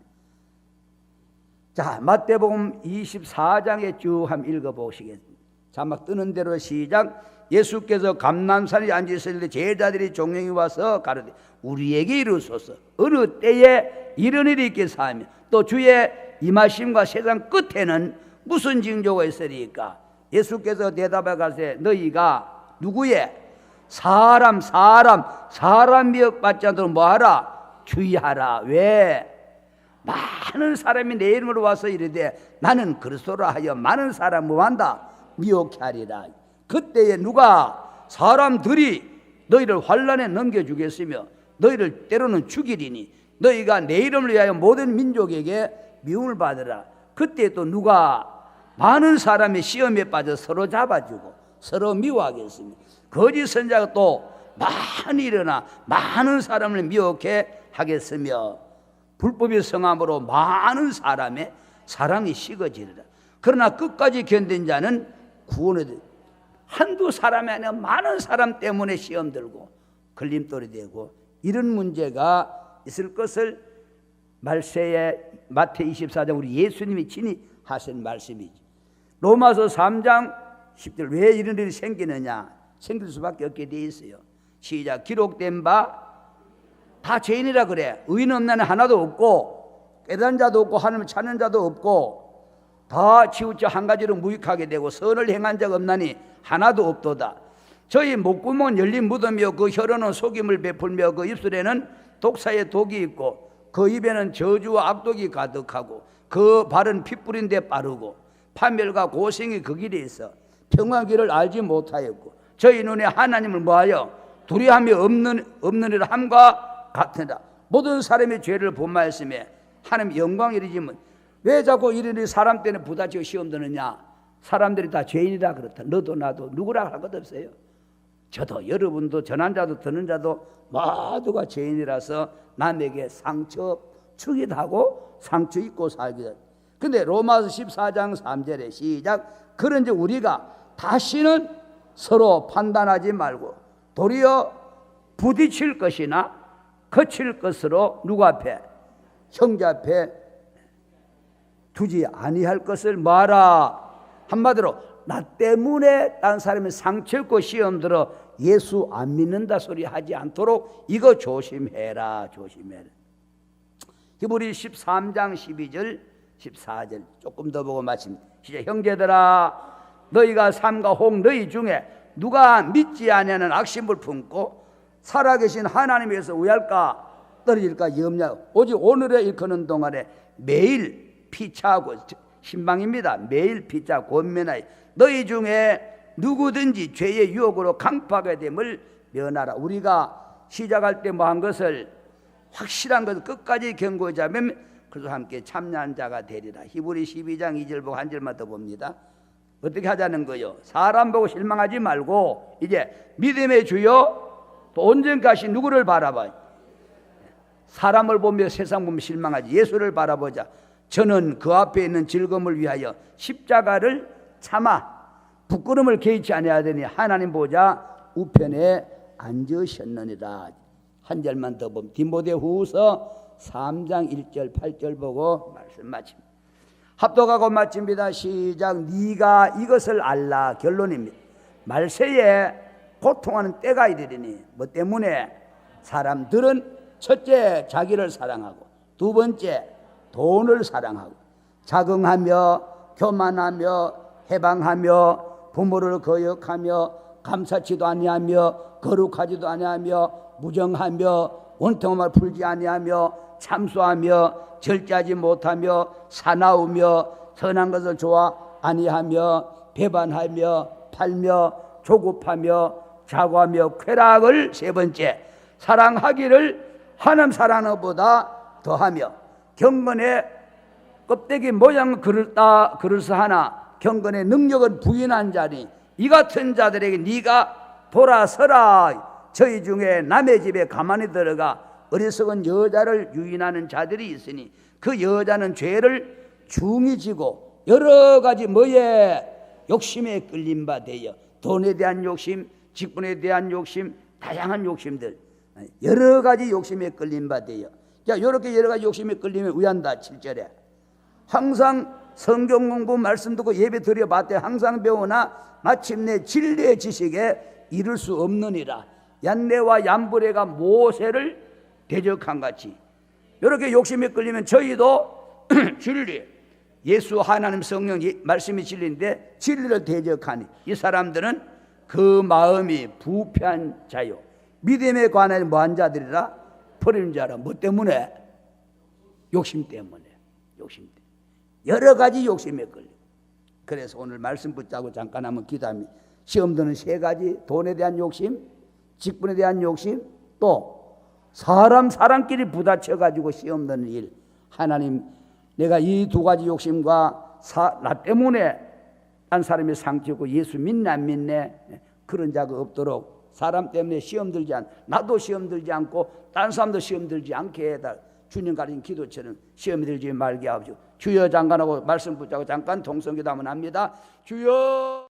자, 마태복음 24장에 쭉 한번 읽어보시겠습니다. 자막 뜨는 대로 시작. 예수께서 감람산에 앉으실 때 제자들이 종영이 와서 가르되 우리에게 이르소서 어느 때에 이런 일이 있겠사 하며 또 주의 임하심과 세상 끝에는 무슨 징조가 있으리까? 예수께서 대답하여 가르치되 너희가 누구의 사람 미혹받지 않도록 뭐하라? 주의하라. 왜? 많은 사람이 내 이름으로 와서 이르되 나는 그리스도라 하여 많은 사람 뭐한다? 미혹해 하리라. 그때에 누가 사람들이 너희를 환난에 넘겨주겠으며 너희를 때로는 죽이리니 너희가 내 이름을 위하여 모든 민족에게 미움을 받으라. 그때 또 누가 많은 사람의 시험에 빠져 서로 잡아주고 서로 미워하겠으며 거짓 선자가 또 많이 일어나 많은 사람을 미혹해 하겠으며 불법의 성함으로 많은 사람의 사랑이 식어지리라. 그러나 끝까지 견딘 자는 구원을 얻으리라. 한두 사람이 아니라 많은 사람 때문에 시험 들고 걸림돌이 되고 이런 문제가 있을 것을 말세에 마태 24장 우리 예수님이 친히 하신 말씀이지. 로마서 3장 10절 왜 이런 일이 생기느냐? 생길 수밖에 없게 돼 있어요. 시작. 기록된 바 다 죄인이라 그래. 의인 없는 하나도 없고 깨달은 자도 없고 하나님을 찾는 자도 없고 다 치우쳐 한 가지로 무익하게 되고 선을 행한 자가 없나니 하나도 없도다. 저희 목구멍은 열린 무덤이요 그 혀로는 속임을 베풀며 그 입술에는 독사의 독이 있고 그 입에는 저주와 악독이 가득하고 그 발은 핏불인 데 빠르고 파멸과 고생이 그 길에 있어 평화의 길을 알지 못하였고 저희 눈에 하나님을 뭐하여 두려움이 없느니라 함과 같으라. 모든 사람의 죄를 본마였으며 하나님 영광을 이르지만 왜 자꾸 이런 사람 때문에 부딪히고 시험 드느냐? 사람들이 다 죄인이라 그렇다. 너도 나도 누구라 할 것 없어요. 저도 여러분도 전한 자도 듣는 자도 모두가 죄인이라서 남에게 상처 주기도 하고 상처 입고 살기도 하고. 근데 로마서 14장 3절에 시작. 그런즉 우리가 다시는 서로 판단하지 말고 도리어 부딪힐 것이나 거칠 것으로 누구 앞에? 형제 앞에 두지 아니할 것을 말하라. 한마디로 나 때문에 다른 사람이 상처 입고 시험 들어 예수 안 믿는다 소리 하지 않도록 이거 조심해라. 조심해라. 히브리 13장 12절 14절 조금 더 보고 마칩니다. 시작. 형제들아 너희가 삼가 혹 너희 중에 누가 믿지 아니하는 악심을 품고 살아계신 하나님에서 우할까 떨어질까 염려 오직 오늘에 일컫는 동안에 매일 피차고 신방입니다. 매일 피차 권면하여 너희 중에 누구든지 죄의 유혹으로 강팍하게 됨을 면하라. 우리가 시작할 때 뭐 한 것을 확실한 것을 끝까지 경고하자면 그래서 함께 참여한 자가 되리라. 히브리 12장 2절 보고 한 절만 더 봅니다. 어떻게 하자는 거요? 사람 보고 실망하지 말고 이제 믿음의 주여 또 언젠가 하신 누구를 바라봐. 사람을 보며 세상 보면 실망하지. 예수를 바라보자. 저는 그 앞에 있는 즐거움을 위하여 십자가를 참아 부끄러움을 개의치 아니하야 되니 하나님 보자 우편에 앉으셨느니라. 한 절만 더 보면 디모데후서 3장 1절 8절 보고 말씀 마칩니다. 합독하고 마칩니다. 시작. 네가 이것을 알라. 결론입니다. 말세에 고통하는 때가 이르리니 뭐 때문에? 사람들은 첫째 자기를 사랑하고 두 번째 돈을 사랑하고 자긍하며 교만하며 해방하며 부모를 거역하며 감사치도 아니하며 거룩하지도 아니하며 무정하며 원통함을 풀지 아니하며 참소하며 절제하지 못하며 사나우며 선한 것을 좋아 아니하며 배반하며 팔며 조급하며 자고하며 쾌락을 세 번째 사랑하기를 하나님 사랑하는 것보다 더하며 경건의 껍데기 모양 그럴싸하나 경건의 능력은 부인한 자니 이 같은 자들에게 네가 돌아서라. 저희 중에 남의 집에 가만히 들어가 어리석은 여자를 유인하는 자들이 있으니 그 여자는 죄를 중히 지고 여러 가지 뭐에 욕심에 끌린 바 되어 돈에 대한 욕심, 직분에 대한 욕심, 다양한 욕심들 여러 가지 욕심에 끌린 바 되어 자 이렇게 여러 가지 욕심에 끌리면 우한다. 7절에 항상 성경 공부 말씀 듣고 예배 드려봤대 항상 배우나 마침내 진리의 지식에 이를 수 없느니라. 얀네와 얀브레가 모세를 대적한 같이 이렇게 욕심에 끌리면 저희도 진리 예수 하나님 성령 말씀이 진리인데 진리를 대적하니 이 사람들은 그 마음이 부패한 자요 믿음에 관해 뭐한 자들이라 버리는 자라. 뭐 때문에? 욕심 때문에. 욕심 때문에. 여러 가지 욕심에 걸려. 그래서 오늘 말씀 붙잡고 잠깐 한번 기도합니다. 시험 드는 세 가지 돈에 대한 욕심, 직분에 대한 욕심, 또 사람끼리 부딪혀 가지고 시험 드는 일. 하나님 내가 이 두 가지 욕심과 나 때문에 딴 사람이 상처고 예수 믿네 안 믿네 그런 자가 없도록 사람 때문에 시험 들지 나도 시험 들지 않고 딴 사람도 시험 들지 않게 해달. 주님 가르친 기도처럼 시험이 들지 말게 하옵시고 주여 잠깐하고 말씀 붙잡고 잠깐 동성기도 한번 합니다. 주여